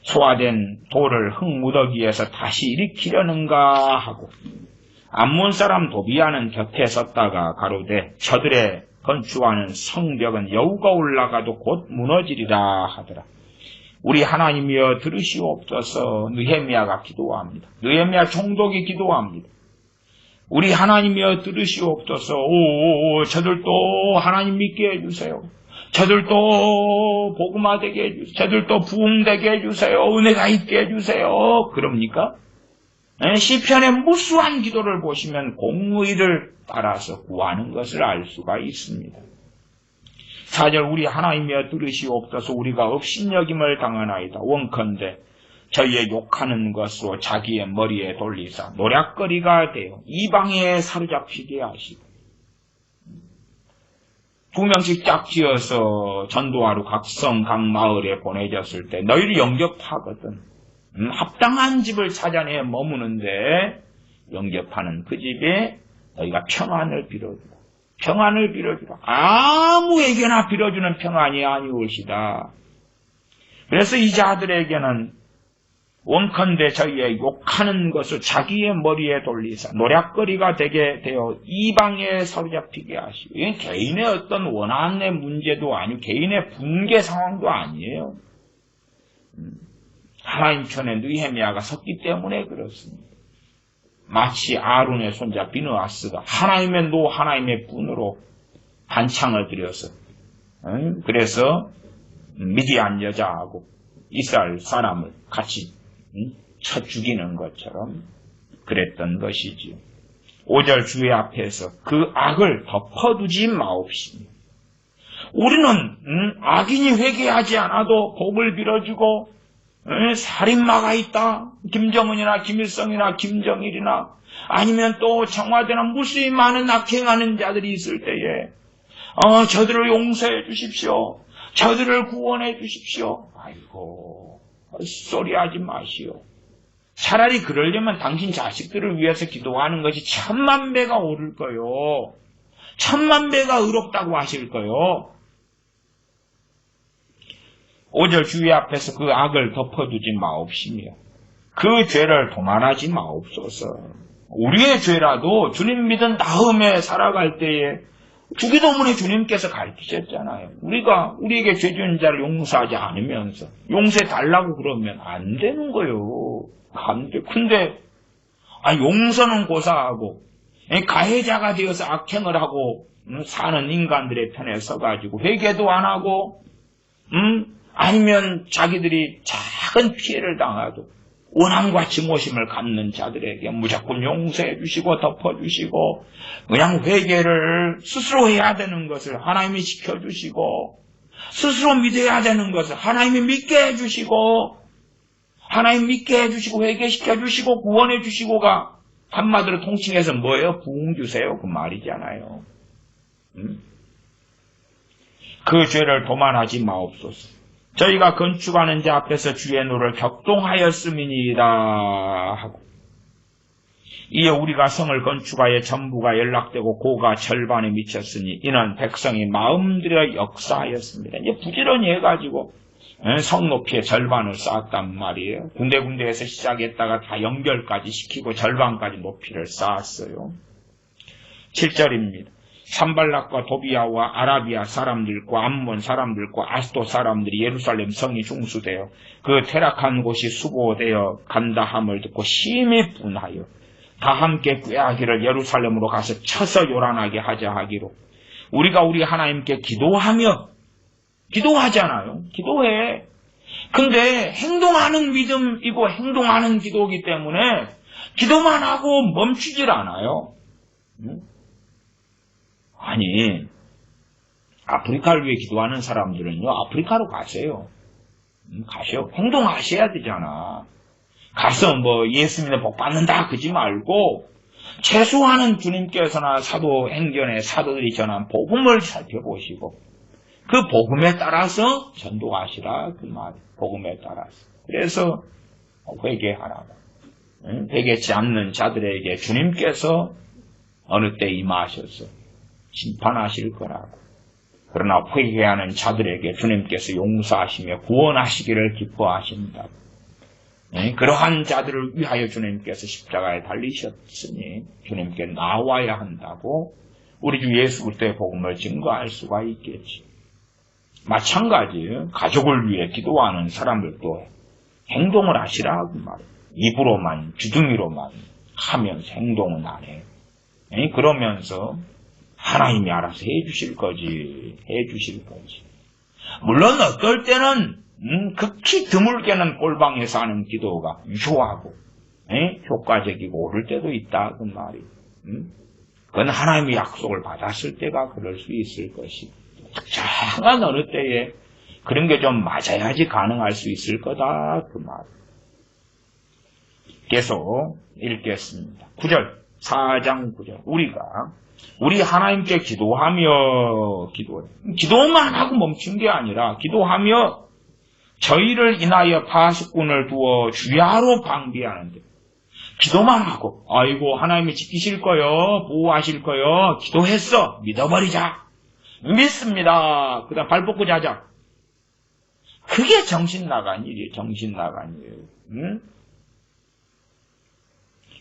소화된 돌을 흙무더기에서 다시 일으키려는가? 하고 암몬 사람 도비아는 곁에 섰다가 가로되 저들의 건축하는 성벽은 여우가 올라가도 곧 무너지리라 하더라. 우리 하나님이여 들으시옵소서. 느헤미야가 기도합니다. 느헤미야 총독이 기도합니다. 우리 하나님이여 들으시옵소서. 저들도 하나님 믿게 해주세요. 저들도 복음화 되게 해주세요. 저들도 부흥되게 해주세요. 은혜가 있게 해주세요. 그럽니까? 시편의 무수한 기도를 보시면 공의를 따라서 구하는 것을 알 수가 있습니다. 4절 우리 하나님이여 들으시옵소서. 우리가 업신여김을 당하나이다. 원컨대 저희의 욕하는 것으로 자기의 머리에 돌리사 노략거리가 되어 이방에 사로잡히게 하시고 2명씩 짝지어서 전도하러 각 성, 각 마을에 보내졌을 때 너희를 영접하거든. 합당한 집을 찾아내 머무는데 영접하는 그 집에 너희가 평안을 빌어주라. 평안을 빌어주라. 아무에게나 빌어주는 평안이 아니올시다. 그래서 이 자들에게는 원컨대 저희의 욕하는 것을 자기의 머리에 돌리사 노략거리가 되게 되어 이방에 사로잡히게 하시고 이건 개인의 어떤 원한의 문제도 아니고 개인의 붕괴 상황도 아니에요. 하나님 편에 느헤미야가 섰기 때문에 그렇습니다. 마치 아론의 손자 비느하스가 하나님의 분으로 반창을 들여서 그래서 미디안 여자하고 이스라엘 사람을 같이 쳐 죽이는 것처럼 그랬던 것이지요. 5절 주의 앞에서 그 악을 덮어두지 마옵시며 우리는 악인이 회개하지 않아도 복을 빌어주고 살인마가 있다. 김정은이나 김일성이나 김정일이나 아니면 또 청와대나 무수히 많은 악행하는 자들이 있을 때에 저들을 용서해 주십시오. 저들을 구원해 주십시오. 아이고 헛소리하지 마시오. 차라리 그러려면 당신 자식들을 위해서 기도하는 것이 1000만배가 오를 거요. 1000만배가 의롭다고 하실 거요. 5절 주의 앞에서 그 악을 덮어두지 마옵시며 그 죄를 도말하지 마옵소서. 우리의 죄라도 주님 믿은 다음에 살아갈 때에 주기도문에 주님께서 가르치셨잖아요. 우리가 우리에게 죄 지은 자를 용서하지 않으면서 용서해 달라고 그러면 안 되는 거예요. 안 돼. 근데 용서는 고사하고 가해자가 되어서 악행을 하고 사는 인간들의 편에 서가지고 회개도 안 하고 아니면 자기들이 작은 피해를 당하도 원함과 증오심을 갖는 자들에게 무조건 용서해 주시고 덮어주시고 그냥 회개를 스스로 해야 되는 것을 하나님이 지켜주시고 스스로 믿어야 되는 것을 하나님이 믿게 해주시고 하나님 믿게 해주시고 회개시켜 주시고 구원해 주시고가 한마디로 통칭해서 뭐예요? 부흥 주세요. 그 말이잖아요. 그 죄를 도만하지 마옵소서. 저희가 건축하는 자 앞에서 주의 노를 격동하였음이니이다 하고 이에 우리가 성을 건축하여 전부가 연락되고 고가 절반에 미쳤으니 이는 백성이 마음들여 역사하였습니다. 이제 부지런히 해가지고 성 높이의 절반을 쌓았단 말이에요. 군데군데에서 시작했다가 다 연결까지 시키고 절반까지 높이를 쌓았어요. 7절입니다. 산발락과 도비아와 아라비아 사람들과 암몬 사람들과 아스도 사람들이 예루살렘 성이 중수되어 그 퇴락한 곳이 수보되어 간다 함을 듣고 심히 분하여 다 함께 꾀하기를 예루살렘으로 가서 쳐서 요란하게 하자 하기로 우리가 우리 하나님께 기도하잖아요. 기도해. 근데 행동하는 믿음이고 행동하는 기도이기 때문에 기도만 하고 멈추질 않아요. 아니, 아프리카를 위해 기도하는 사람들은요, 아프리카로 가세요. 가셔. 행동하셔야 되잖아. 가서 예수님의 복 받는다 그러지 말고 최소한은 주님께서나 사도행전의 사도들이 전한 복음을 살펴보시고 그 복음에 따라서 전도하시라 그 말. 복음에 따라서. 그래서 회개하라고. 회개치 않는 자들에게 주님께서 어느 때 임하셔서 심판하실 거라고. 그러나 회개하는 자들에게 주님께서 용서하시며 구원하시기를 기뻐하신다고. 그러한 자들을 위하여 주님께서 십자가에 달리셨으니 주님께 나와야 한다고 우리 주 예수 그리스도의 복음을 증거할 수가 있겠지. 마찬가지예요. 가족을 위해 기도하는 사람들도 행동을 하시라고 말이에요. 입으로만 주둥이로만 하면서 행동은 안 해요. 그러면서 하나님이 알아서 해주실 거지. 물론 어떨 때는 극히 드물게는 꼴방에서 하는 기도가 유효하고 효과적이고 옳을 때도 있다 그 말이. 그건 하나님의 약속을 받았을 때가 그럴 수 있을 것이고 적당한 어느 때에 그런 게 좀 맞아야지 가능할 수 있을 거다 그 말. 계속 읽겠습니다. 9절 4장 9절 우리 하나님께 기도하며 기도만 하고 멈춘 게 아니라 기도하며 저희를 인하여 파수꾼을 두어 주야로 방비하는데 기도만 하고 아이고 하나님이 지키실 거요 보호하실 거요 기도했어 믿어버리자 믿습니다 그 다음 발 뻗고 자자 그게 정신 나간 일이에요. 응?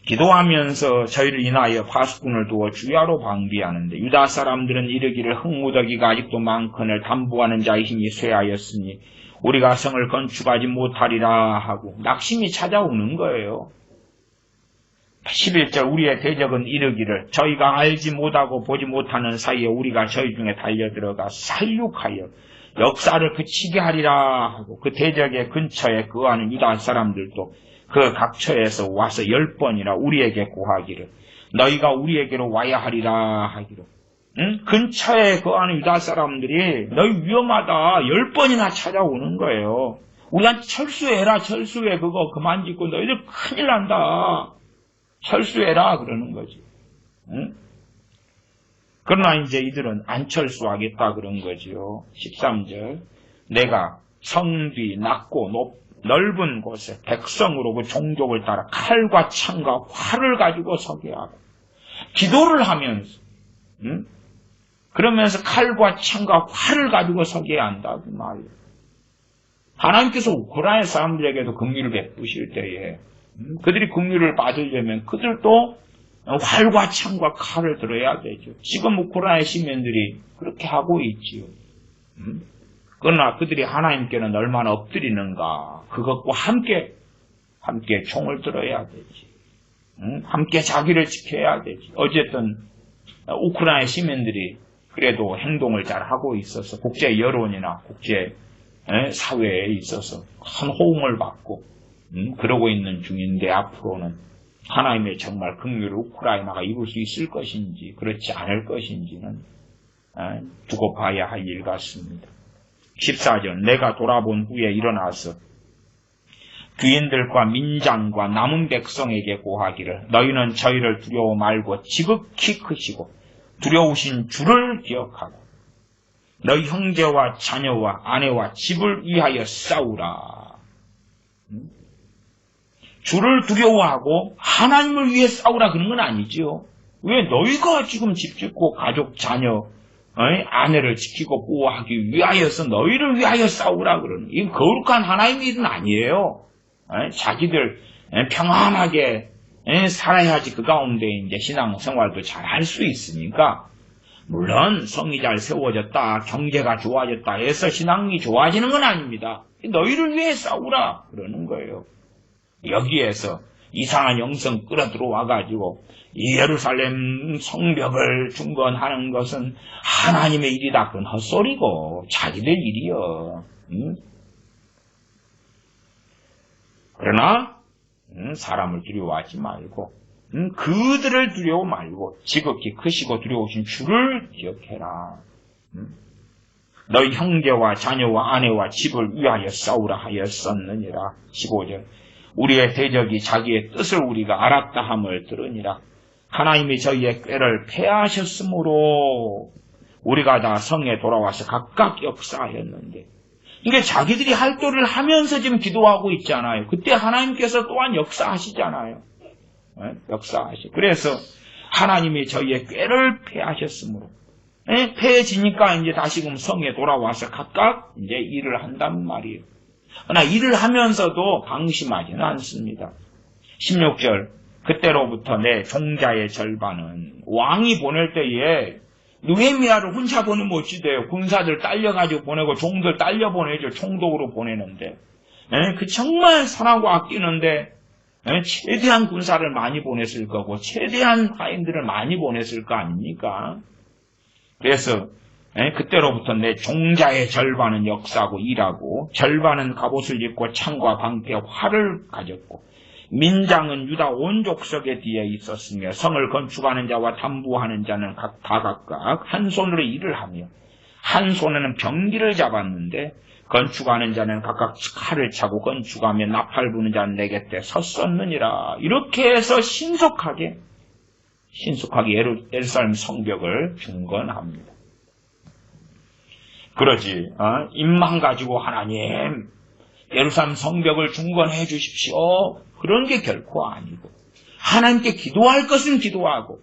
기도하면서 저희를 인하여 파수꾼을 두어 주야로 방비하는데 유다 사람들은 이르기를 흙무더기가 아직도 많거늘 담보하는 자의 힘이 쇠하였으니 우리가 성을 건축하지 못하리라 하고 낙심이 찾아오는 거예요. 11절 우리의 대적은 이르기를 저희가 알지 못하고 보지 못하는 사이에 우리가 저희 중에 달려들어가 살육하여 역사를 그치게 하리라 하고 그 대적의 근처에 거하는 유다 사람들도 그 각처에서 와서 10번이나 우리에게 고하기를 너희가 우리에게로 와야 하리라 하기로 근처에 거하는 유다 사람들이 너희 위험하다 10번이나 찾아오는 거예요. 우리한테 철수해라 철수해 그거 그만 짓고 너희들 큰일 난다. 철수해라 그러는 거지. 그러나 이제 이들은 안 철수하겠다 그런 거지요. 13절 내가 성 뒤 낮고 넓은 곳에 백성으로 그 종족을 따라 칼과 창과 활을 가지고 서게 하고 기도를 하면서 그러면서 칼과 창과 활을 가지고 서게 한다 그 말이에요. 하나님께서 우크라이나 사람들에게도 긍휼을 베푸실 때에 그들이 긍휼을 받으려면 그들도 활과 창과 칼을 들어야 되죠. 지금 우크라이나 시민들이 그렇게 하고 있지요. 그러나 그들이 하나님께는 얼마나 엎드리는가 그것과 함께 총을 들어야 되지. 함께 자기를 지켜야 되지. 어쨌든 우크라이나 시민들이 그래도 행동을 잘 하고 있어서 국제 여론이나 국제 사회에 있어서 큰 호응을 받고 그러고 있는 중인데 앞으로는 하나님의 정말 긍휼을 우크라이나가 이룰 수 있을 것인지 그렇지 않을 것인지는 두고 봐야 할 일 같습니다. 14절 내가 돌아본 후에 일어나서 귀인들과 민장과 남은 백성에게 고하기를 너희는 저희를 두려워 말고 지극히 크시고 두려우신 주를 기억하고 너희 형제와 자녀와 아내와 집을 위하여 싸우라. 주를 두려워하고 하나님을 위해 싸우라 그런 건 아니지요. 왜 너희가 지금 집 짓고 가족 자녀 아내를 지키고 보호하기 위하여서 너희를 위하여 싸우라 그러는 이 거룩한 하나님의 일은 아니에요. 자기들 평안하게 살아야지 그 가운데 이제 신앙생활도 잘 할 수 있으니까 물론 성이 잘 세워졌다 경제가 좋아졌다 해서 신앙이 좋아지는 건 아닙니다. 너희를 위해 싸우라 그러는 거예요. 여기에서 이상한 영성 끌어들어와가지고 예루살렘 성벽을 중건하는 것은 하나님의 일이다. 그건 헛소리고 자기들 일이요. 그러나 사람을 두려워하지 말고 그들을 두려워 말고 지극히 크시고 두려우신 주를 기억해라. 너희 형제와 자녀와 아내와 집을 위하여 싸우라 하였었느니라. 15절 우리의 대적이 자기의 뜻을 우리가 알았다 함을 들으니라. 하나님이 저희의 꾀를 패하셨으므로 우리가 다 성에 돌아와서 각각 역사하였는데 이게 자기들이 할도를 하면서 지금 기도하고 있잖아요. 그때 하나님께서 또한 역사하시잖아요. 그래서 하나님이 저희의 꾀를 패하셨으므로 패해지니까 이제 다시금 성에 돌아와서 각각 이제 일을 한단 말이에요. 그러나 일을 하면서도 방심하지는 않습니다. 16절 그때로부터 내 종자의 절반은 왕이 보낼 때에 느헤미야를 혼자 보내면 어찌돼요. 군사들 딸려가지고 보내고 종들 딸려 보내죠. 총독으로 보내는데 그 정말 선하고 아끼는데 최대한 군사를 많이 보냈을 거고 최대한 하인들을 많이 보냈을 거 아닙니까? 그래서 그때로부터 내 종자의 절반은 역사하고 일하고 절반은 갑옷을 입고 창과 방패 활을 가졌고 민장은 유다 온 족속에 뒤에 있었으며 성을 건축하는 자와 담부하는 자는 다 각각 한 손으로 일을 하며 한 손에는 병기를 잡았는데 건축하는 자는 각각 칼을 차고 건축하며 나팔 부는 자는 내 곁에 섰었느니라. 이렇게 해서 신속하게 예루살렘 성벽을 중건합니다. 그러지 입만 가지고 하나님 예루살렘 성벽을 중건해 주십시오. 그런 게 결코 아니고 하나님께 기도할 것은 기도하고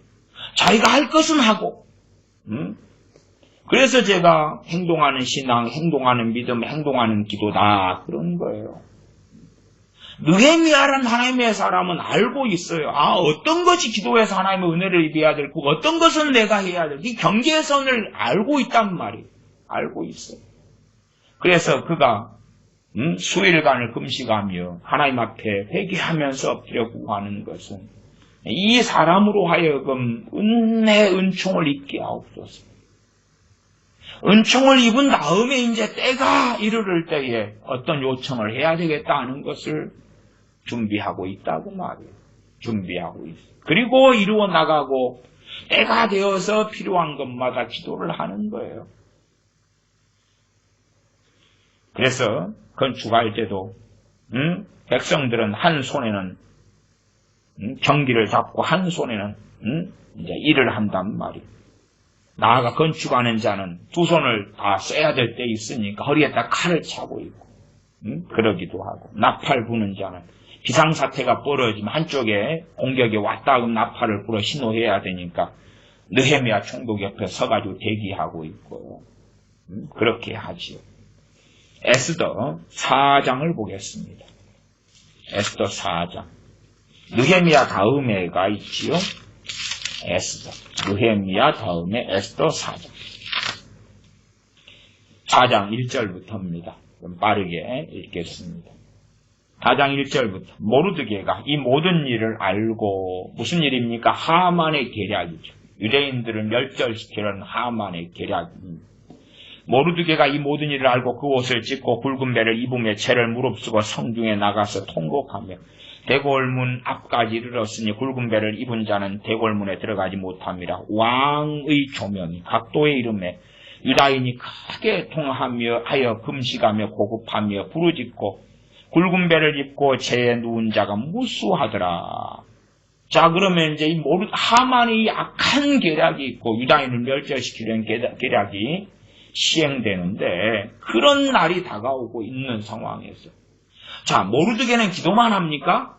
자기가 할 것은 하고 그래서 제가 행동하는 신앙, 행동하는 믿음, 행동하는 기도다 그런 거예요. 느헤미야라는 하나님의 사람은 알고 있어요. 어떤 것이 기도해서 하나님의 은혜를 입어야 되고 어떤 것은 내가 해야 되고 이 경계선을 알고 있단 말이에요. 알고 있어요. 그래서 그가 수일간을 금식하며 하나님 앞에 회개하면서 엎드려 구하는 것은 이 사람으로 하여금 은총을 입게 하옵소서. 은총을 입은 다음에 이제 때가 이르를 때에 어떤 요청을 해야 되겠다는 것을 준비하고 있다고 말이에요. 준비하고 있어요. 그리고 이루어 나가고 때가 되어서 필요한 것마다 기도를 하는 거예요. 그래서 건축할 때도 백성들은 한 손에는 경기를 잡고 한 손에는 이제 일을 한단 말이에요. 나아가 건축하는 자는 두 손을 다 써야 될 때 있으니까 허리에다 칼을 차고 있고 그러기도 하고 나팔 부는 자는 비상사태가 벌어지면 한쪽에 공격이 왔다 하면 나팔을 불어 신호해야 되니까 느헤미야 총독 옆에 서가지고 대기하고 있고 그렇게 하지요. 에스더 4장을 보겠습니다. 에스더 4장. 느헤미야 다음에가 있지요. 에스더. 느헤미야 다음에 에스더 4장. 4장 1절부터입니다. 좀 빠르게 읽겠습니다. 4장 1절부터 모르드게가 이 모든 일을 알고 무슨 일입니까? 하만의 계략이죠. 유대인들을 멸절시키는 하만의 계략입니다. 모르드게가 이 모든 일을 알고 그 옷을 찢고 굵은 배를 입으며 채를 무릅쓰고 성중에 나가서 통곡하며 대궐문 앞까지 이르렀으니 굵은 배를 입은 자는 대궐문에 들어가지 못함이라. 왕의 조명이 각도에 이름에 유다인이 크게 통하며 하여 금식하며 고급하며 부르짖고 굵은 배를 입고 채에 누운 자가 무수하더라. 자, 그러면 이제 이 하만이 악한 계략이 있고 유다인을 멸절시키려는 계략이 시행되는데 그런 날이 다가오고 있는 상황에서 자, 모르드게는 기도만 합니까?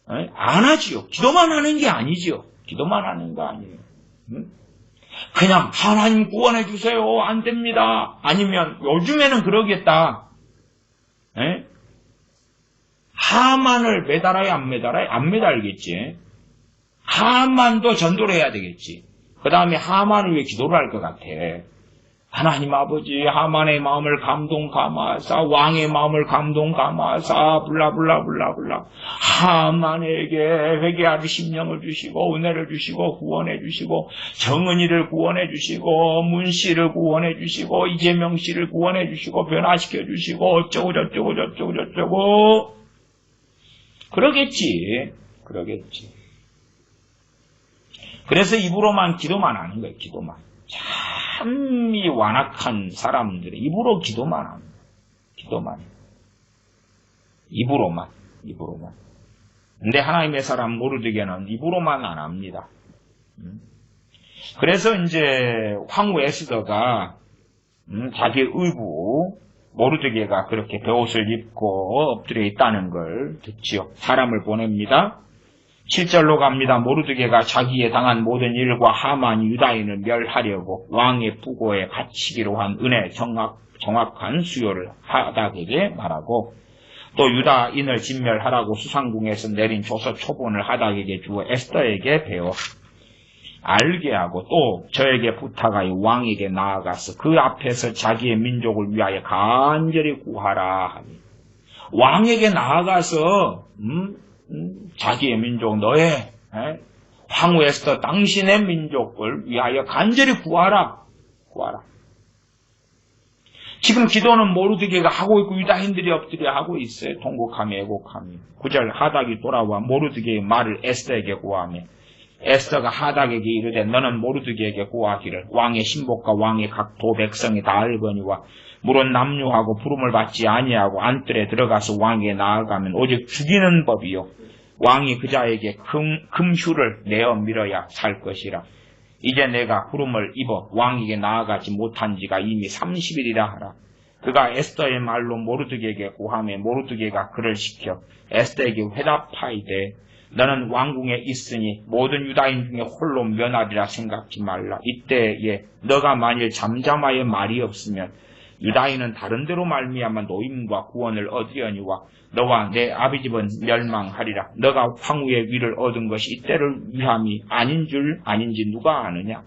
안 하지요. 기도만 하는 게 아니지요. 기도만 하는 거 아니에요. 그냥 하나님 구원해 주세요. 안 됩니다. 아니면 요즘에는 그러겠다. 하만을 매달아야 안 매달아야? 안 매달겠지. 하만도 전도를 해야 되겠지. 그 다음에 하만을 위해 기도를 할 것 같아. 하나님 아버지, 하만의 마음을 감동 감하사, 왕의 마음을 감동 감하사, 블라블라블라블라. 하만에게 회개하는 심령을 주시고, 은혜를 주시고, 구원해 주시고, 정은이를 구원해 주시고, 문씨를 구원해 주시고, 이재명 씨를 구원해 주시고, 변화시켜 주시고, 어쩌고 저쩌고 저쩌고 저쩌고. 그러겠지. 그래서 입으로만 기도만 하는 거예요, 기도만. 참이 완악한 사람들은 입으로 기도만 합니다. 기도만. 입으로만. 근데 하나님의 사람 모르드게는 입으로만 안 합니다. 그래서 이제 황후 에스더가 자기 의부 모르드게가 그렇게 베옷을 입고 엎드려 있다는 걸 듣지요. 사람을 보냅니다. 7절로 갑니다. 모르드게가 자기에 당한 모든 일과 하만 유다인을 멸하려고 왕의 부고에 갇히기로 한 은혜 정확한 수요를 하닥에게 말하고 또 유다인을 진멸하라고 수상궁에서 내린 조서 초본을 하닥에게 주어 에스더에게 배워 알게 하고 또 저에게 부탁하여 왕에게 나아가서 그 앞에서 자기의 민족을 위하여 간절히 구하라 하니 왕에게 나아가서 자기의 민족 너의 황후 에스더 당신의 민족을 위하여 간절히 구하라. 지금 기도는 모르드게가 하고 있고 유다인들이 엎드려 하고 있어요. 통곡하며 애곡하며. 9절 하닥이 돌아와 모르드게의 말을 에스더에게 구하며 에스더가 하닥에게 이르되 너는 모르드게에게 구하기를 왕의 신복과 왕의 각 도백성이 다 알거니와 물은 남유하고 부름을 받지 아니하고 안뜰에 들어가서 왕에게 나아가면 오직 죽이는 법이요 왕이 그자에게 금휴를 내어 밀어야 살 것이라. 이제 내가 부름을 입어 왕에게 나아가지 못한 지가 이미 30일이라 하라. 그가 에스더의 말로 모르드게에게 구하며 모르드게가 그를 시켜 에스더에게 회답하이되 너는 왕궁에 있으니 모든 유다인 중에 홀로 면하리라 생각지 말라. 이때에 너가 만일 잠잠하여 말이 없으면 유다인은 다른 데로 말미암아 노임과 구원을 얻으려니와 너와 내 아비집은 멸망하리라. 너가 황후의 위를 얻은 것이 이때를 위함이 아닌 줄 아닌지 누가 아느냐.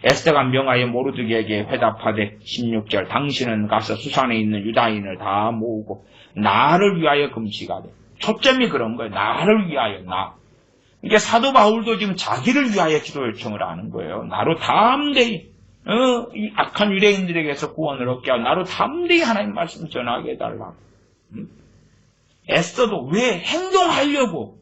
에스더가 명하여 모르드게에게 회답하되 16절 당신은 가서 수산에 있는 유다인을 다 모으고 나를 위하여 금식하되. 초점이 그런 거예요. 나를 위하여 나. 이게 사도 바울도 지금 자기를 위하여 기도 요청을 하는 거예요. 나로 담대히 이 악한 유대인들에게서 구원을 얻게 하고 나로 담대히 하나님 말씀 전하게 해달라. 에스더도 왜 행동하려고.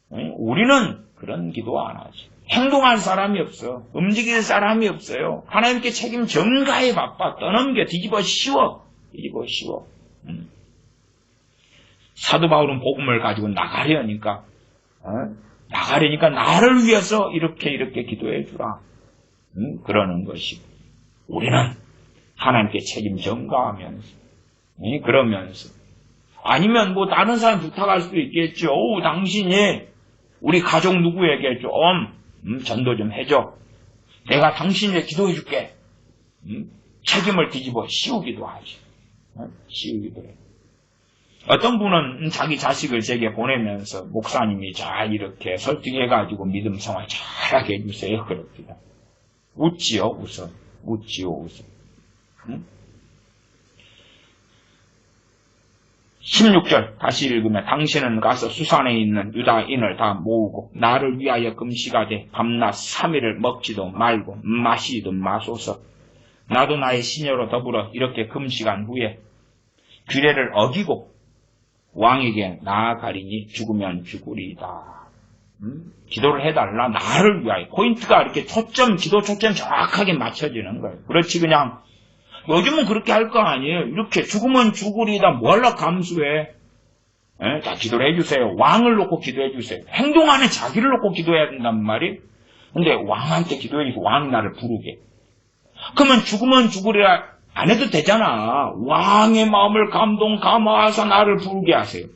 우리는 그런 기도 안 하지. 행동할 사람이 없어. 움직일 사람이 없어요. 하나님께 책임 전가에 바빠. 떠넘겨 뒤집어 씌워. 사도 바울은 복음을 가지고 나가려니까 나를 위해서 이렇게 기도해 주라. 그러는 것이고 우리는 하나님께 책임 전가하면서 그러면서 아니면 뭐 다른 사람 부탁할 수도 있겠죠. 당신이 우리 가족 누구에게 좀 전도 좀 해줘. 내가 당신 위해 기도해 줄게. 책임을 뒤집어 씌우기도 하지. 씌우기도 해. 어떤 분은 자기 자식을 제게 보내면서 목사님이 잘 이렇게 설득해가지고 믿음 생활 잘하게 해주세요. 그럽니다. 웃지요. 16절 다시 읽으면 당신은 가서 수산에 있는 유다인을 다 모으고 나를 위하여 금식하되 밤낮 3일을 먹지도 말고 마시지도 마소서. 나도 나의 시녀로 더불어 이렇게 금시간 후에 규례를 어기고 왕에게 나아가리니 죽으면 죽으리이다. 기도를 해달라. 나를 위하여. 포인트가 이렇게 기도 초점 정확하게 맞춰지는 거예요. 그렇지 그냥 요즘은 그렇게 할 거 아니에요. 이렇게 죽으면 죽으리이다. 뭐 하려고 감수해. 다 기도를 해주세요. 왕을 놓고 기도해 주세요. 행동하는 자기를 놓고 기도해야 된단 말이에요. 근데 왕한테 기도해 주세요. 왕이 나를 부르게. 그러면 죽으면 죽으리라 안 해도 되잖아. 왕의 마음을 감화해서 나를 부르게 하세요.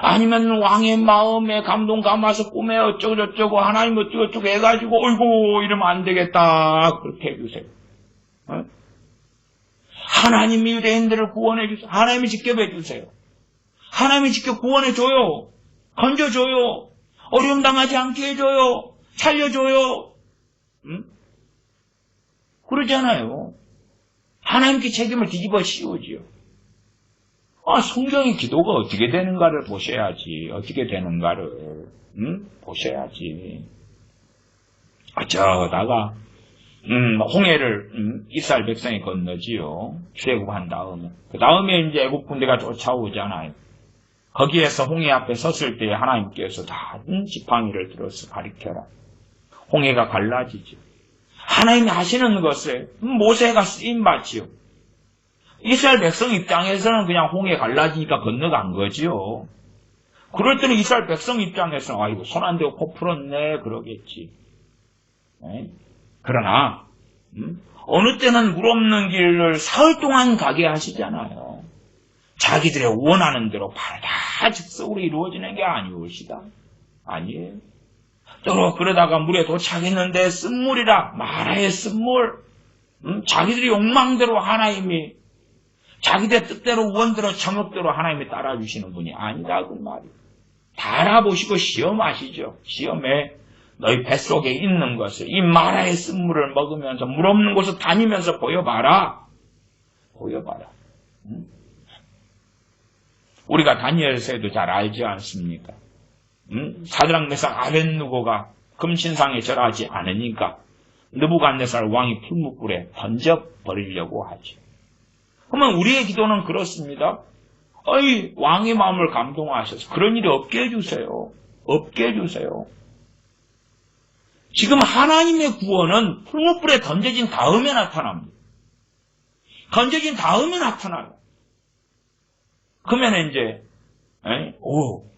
아니면 왕의 마음에 감화해서 꿈에 어쩌고저쩌고 하나님 어쩌고저쩌고 해가지고 어이구 이러면 안 되겠다. 그렇게 해주세요. 하나님이 유대인들을 구원해 주세요. 하나님이 지켜해 주세요. 하나님이 지켜 구원해줘요. 건져줘요. 어려움 당하지 않게 해줘요. 살려줘요. 그러잖아요. 하나님께 책임을 뒤집어 씌우지요. 성경의 기도가 어떻게 되는가를 보셔야지. 어떻게 되는가를 보셔야지. 저다가 홍해를 이스라엘 백성이 건너지요. 출애굽한 다음에. 그 다음에 이제 애국 군대가 쫓아오잖아요. 거기에서 홍해 앞에 섰을 때 하나님께서 다른 지팡이를 들어서 가리켜라. 홍해가 갈라지죠. 하나님이 하시는 것을 모세가 쓰임받지요. 이스라엘 백성 입장에서는 그냥 홍해 갈라지니까 건너간 거지요. 그럴 때는 이스라엘 백성 입장에서는 아이고 손 안 대고 코 풀었네 그러겠지. 그러나 어느 때는 물 없는 길을 사흘 동안 가게 하시잖아요. 자기들의 원하는 대로 바로 다 즉석으로 이루어지는 게 아니오시다. 아니에요. 또 그러다가 물에 도착했는데 쓴물이라 마라의 쓴물. 자기들의 욕망대로 하나님이 자기들 뜻대로 원대로 정욕대로 하나님이 따라주시는 분이 아니다 그 말이에요. 다 알아보시고 시험하시죠. 시험에 너희 뱃속에 있는 것을 이 마라의 쓴물을 먹으면서 물 없는 곳을 다니면서 보여봐라. 보여봐라. 우리가 다니엘서에도 잘 알지 않습니까? 사드락 메삭 아벳느고가 금신상에 절하지 않으니까 느부갓네살 왕이 풀무불에 던져버리려고 하지. 그러면 우리의 기도는 그렇습니다. 왕의 마음을 감동하셔서 그런 일이 없게 해주세요. 없게 해주세요. 지금 하나님의 구원은 풀무불에 던져진 다음에 나타납니다. 던져진 다음에 나타나요. 그러면 이제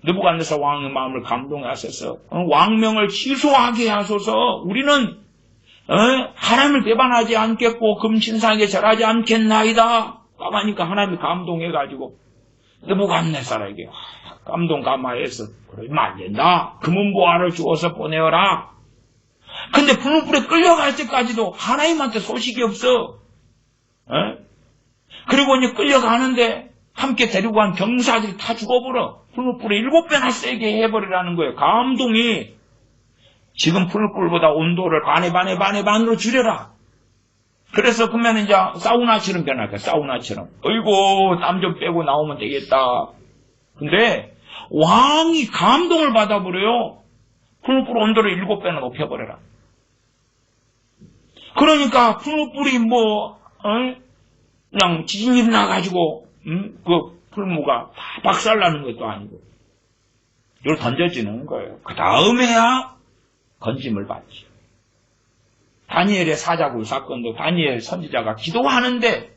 느부갓네살 왕의 마음을 감동하셔서 왕명을 취소하게 하소서. 우리는 하나님을 배반하지 않겠고 금신상에 절하지 않겠나이다. 하니까 하나님이 감동해가지고 느부갓네살에게 감동 감화해서 그러면 안 된다. 금은보화를 주어서 보내어라. 근데 풀무불에 끌려갈 때까지도 하나님한테 소식이 없어. 그리고 이제 끌려가는데 함께 데리고 간 병사들이 다 죽어버려. 풀무불에 7배나 세게 해버리라는 거예요. 감동이. 지금 풀무불보다 온도를 반으로 줄여라. 그래서 그러면 이제 사우나처럼 변할 거야. 사우나처럼. 어이구 땀 좀 빼고 나오면 되겠다. 근데 왕이 감동을 받아버려요. 풀무불 온도를 7배나 높여버려라. 그러니까 풀무불이 그냥 지진이 나가지고 그 풀무가 다 박살나는 것도 아니고 이걸 던져지는 거예요. 그 다음에야 건짐을 받지. 다니엘의 사자굴 사건도 다니엘 선지자가 기도하는데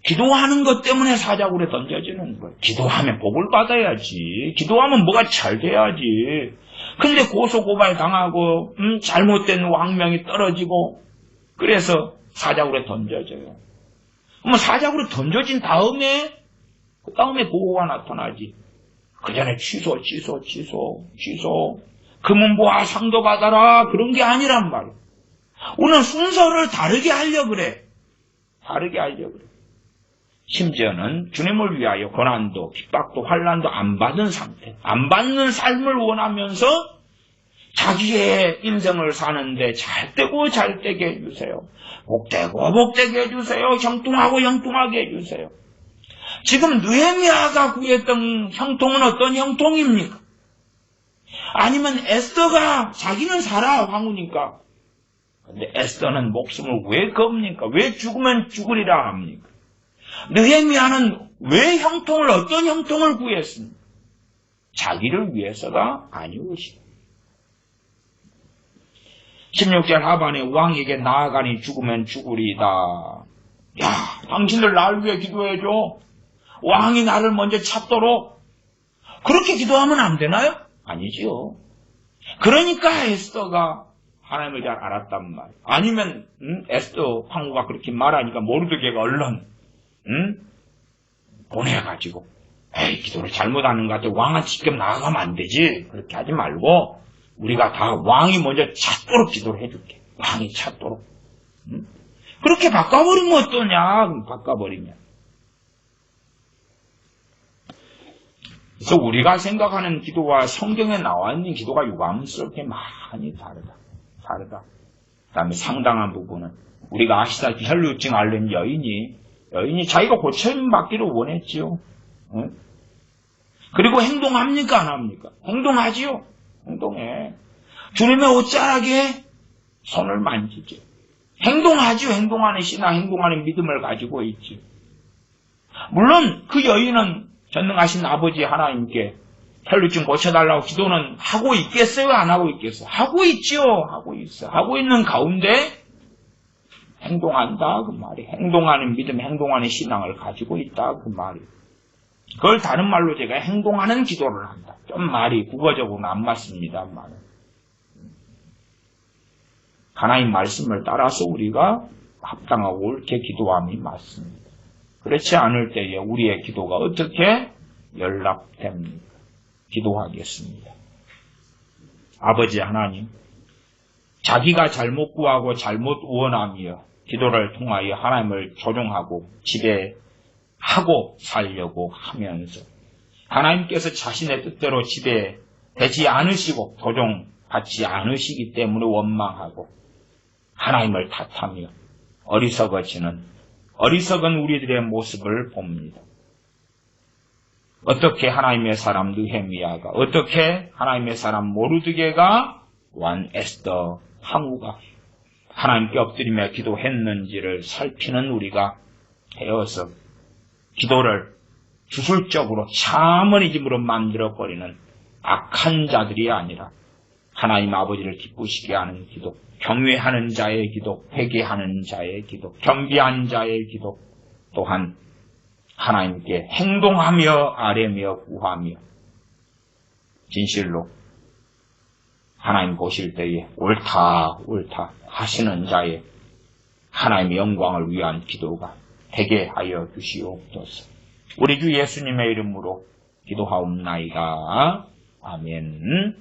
기도하는 것 때문에 사자굴에 던져지는 거예요. 기도하면 복을 받아야지. 기도하면 뭐가 잘 돼야지. 근데 고소고발 당하고 잘못된 왕명이 떨어지고 그래서 사자굴에 던져져요. 그럼 사자굴에 던져진 다음에 그 다음에 보호가 나타나지. 그 전에 취소. 금은보화 상도 받아라. 그런 게 아니란 말이에요. 우리는 순서를 다르게 하려고 그래. 심지어는 주님을 위하여 고난도, 핍박도, 환난도 안 받은 상태, 안 받는 삶을 원하면서 자기의 인생을 사는데 잘되고 잘되게 해주세요. 복되게 해주세요. 형통하게 해주세요. 지금 느헤미야가 구했던 형통은 어떤 형통입니까? 아니면 에스더가 자기는 살아, 황후니까. 근데 에스더는 목숨을 왜 겁니까? 왜 죽으면 죽으리라 합니까? 느헤미야는 왜 어떤 형통을 구했습니까? 자기를 위해서가 아니오시. 16절 하반에 왕에게 나아가니 죽으면 죽으리이다. 야, 당신들 날 위해 기도해줘. 왕이 나를 먼저 찾도록. 그렇게 기도하면 안 되나요? 아니지요. 그러니까 에스더가 하나님을 잘 알았단 말이에요. 아니면 에스더 황후가 그렇게 말하니까 모르드게가 얼른 보내가지고 에이, 기도를 잘못하는 것 같아. 왕한테 직접 나아가면 안 되지. 그렇게 하지 말고 우리가 다 왕이 먼저 찾도록 기도를 해줄게. 왕이 찾도록. 그렇게 바꿔버리면 어떠냐? 그럼 바꿔버리면. 그래서 우리가 생각하는 기도와 성경에 나와 있는 기도가 유감스럽게 많이 다르다. 그 다음에 상당한 부분은 우리가 아시다시피 혈루증 앓는 여인이 자기가 고침 받기를 원했지요. 그리고 행동합니까? 안 합니까? 행동하지요. 행동해. 주님의 옷자락에 손을 만지죠. 행동하지요. 행동하는 신앙, 행동하는 믿음을 가지고 있지. 물론 그 여인은 전능하신 아버지 하나님께 혈루증 고쳐달라고 기도는 하고 있겠어요? 안 하고 있겠어요? 하고 있지요. 하고 있어. 하고 있는 가운데 행동한다 그 말이. 행동하는 믿음, 행동하는 신앙을 가지고 있다 그 말이. 그걸 다른 말로 제가 행동하는 기도를 한다. 좀 말이 국어적으로는 안 맞습니다. 말은. 하나님 말씀을 따라서 우리가 합당하고 옳게 기도함이 맞습니다. 그렇지 않을 때에 우리의 기도가 어떻게 연락됩니까? 기도하겠습니다. 아버지 하나님, 자기가 잘못 구하고 잘못 원하며 기도를 통하여 하나님을 조종하고 지배하고 살려고 하면서 하나님께서 자신의 뜻대로 지배되지 않으시고 조종받지 않으시기 때문에 원망하고 하나님을 탓하며 어리석은 우리들의 모습을 봅니다. 어떻게 하나님의 사람 느헤미야가, 어떻게 하나님의 사람 모르드게가, 왕 에스더 황후가 하나님께 엎드리며 기도했는지를 살피는 우리가 되어서 기도를 주술적으로 차머리짐으로 만들어버리는 악한 자들이 아니라 하나님 아버지를 기쁘시게 하는 기도, 경외하는 자의 기도, 회개하는 자의 기도, 겸비한 자의 기도, 또한 하나님께 행동하며 아뢰며 구하며 진실로 하나님 보실 때에 옳다 하시는 자의 하나님의 영광을 위한 기도가 되게 하여 주시옵소서. 우리 주 예수님의 이름으로 기도하옵나이다. 아멘.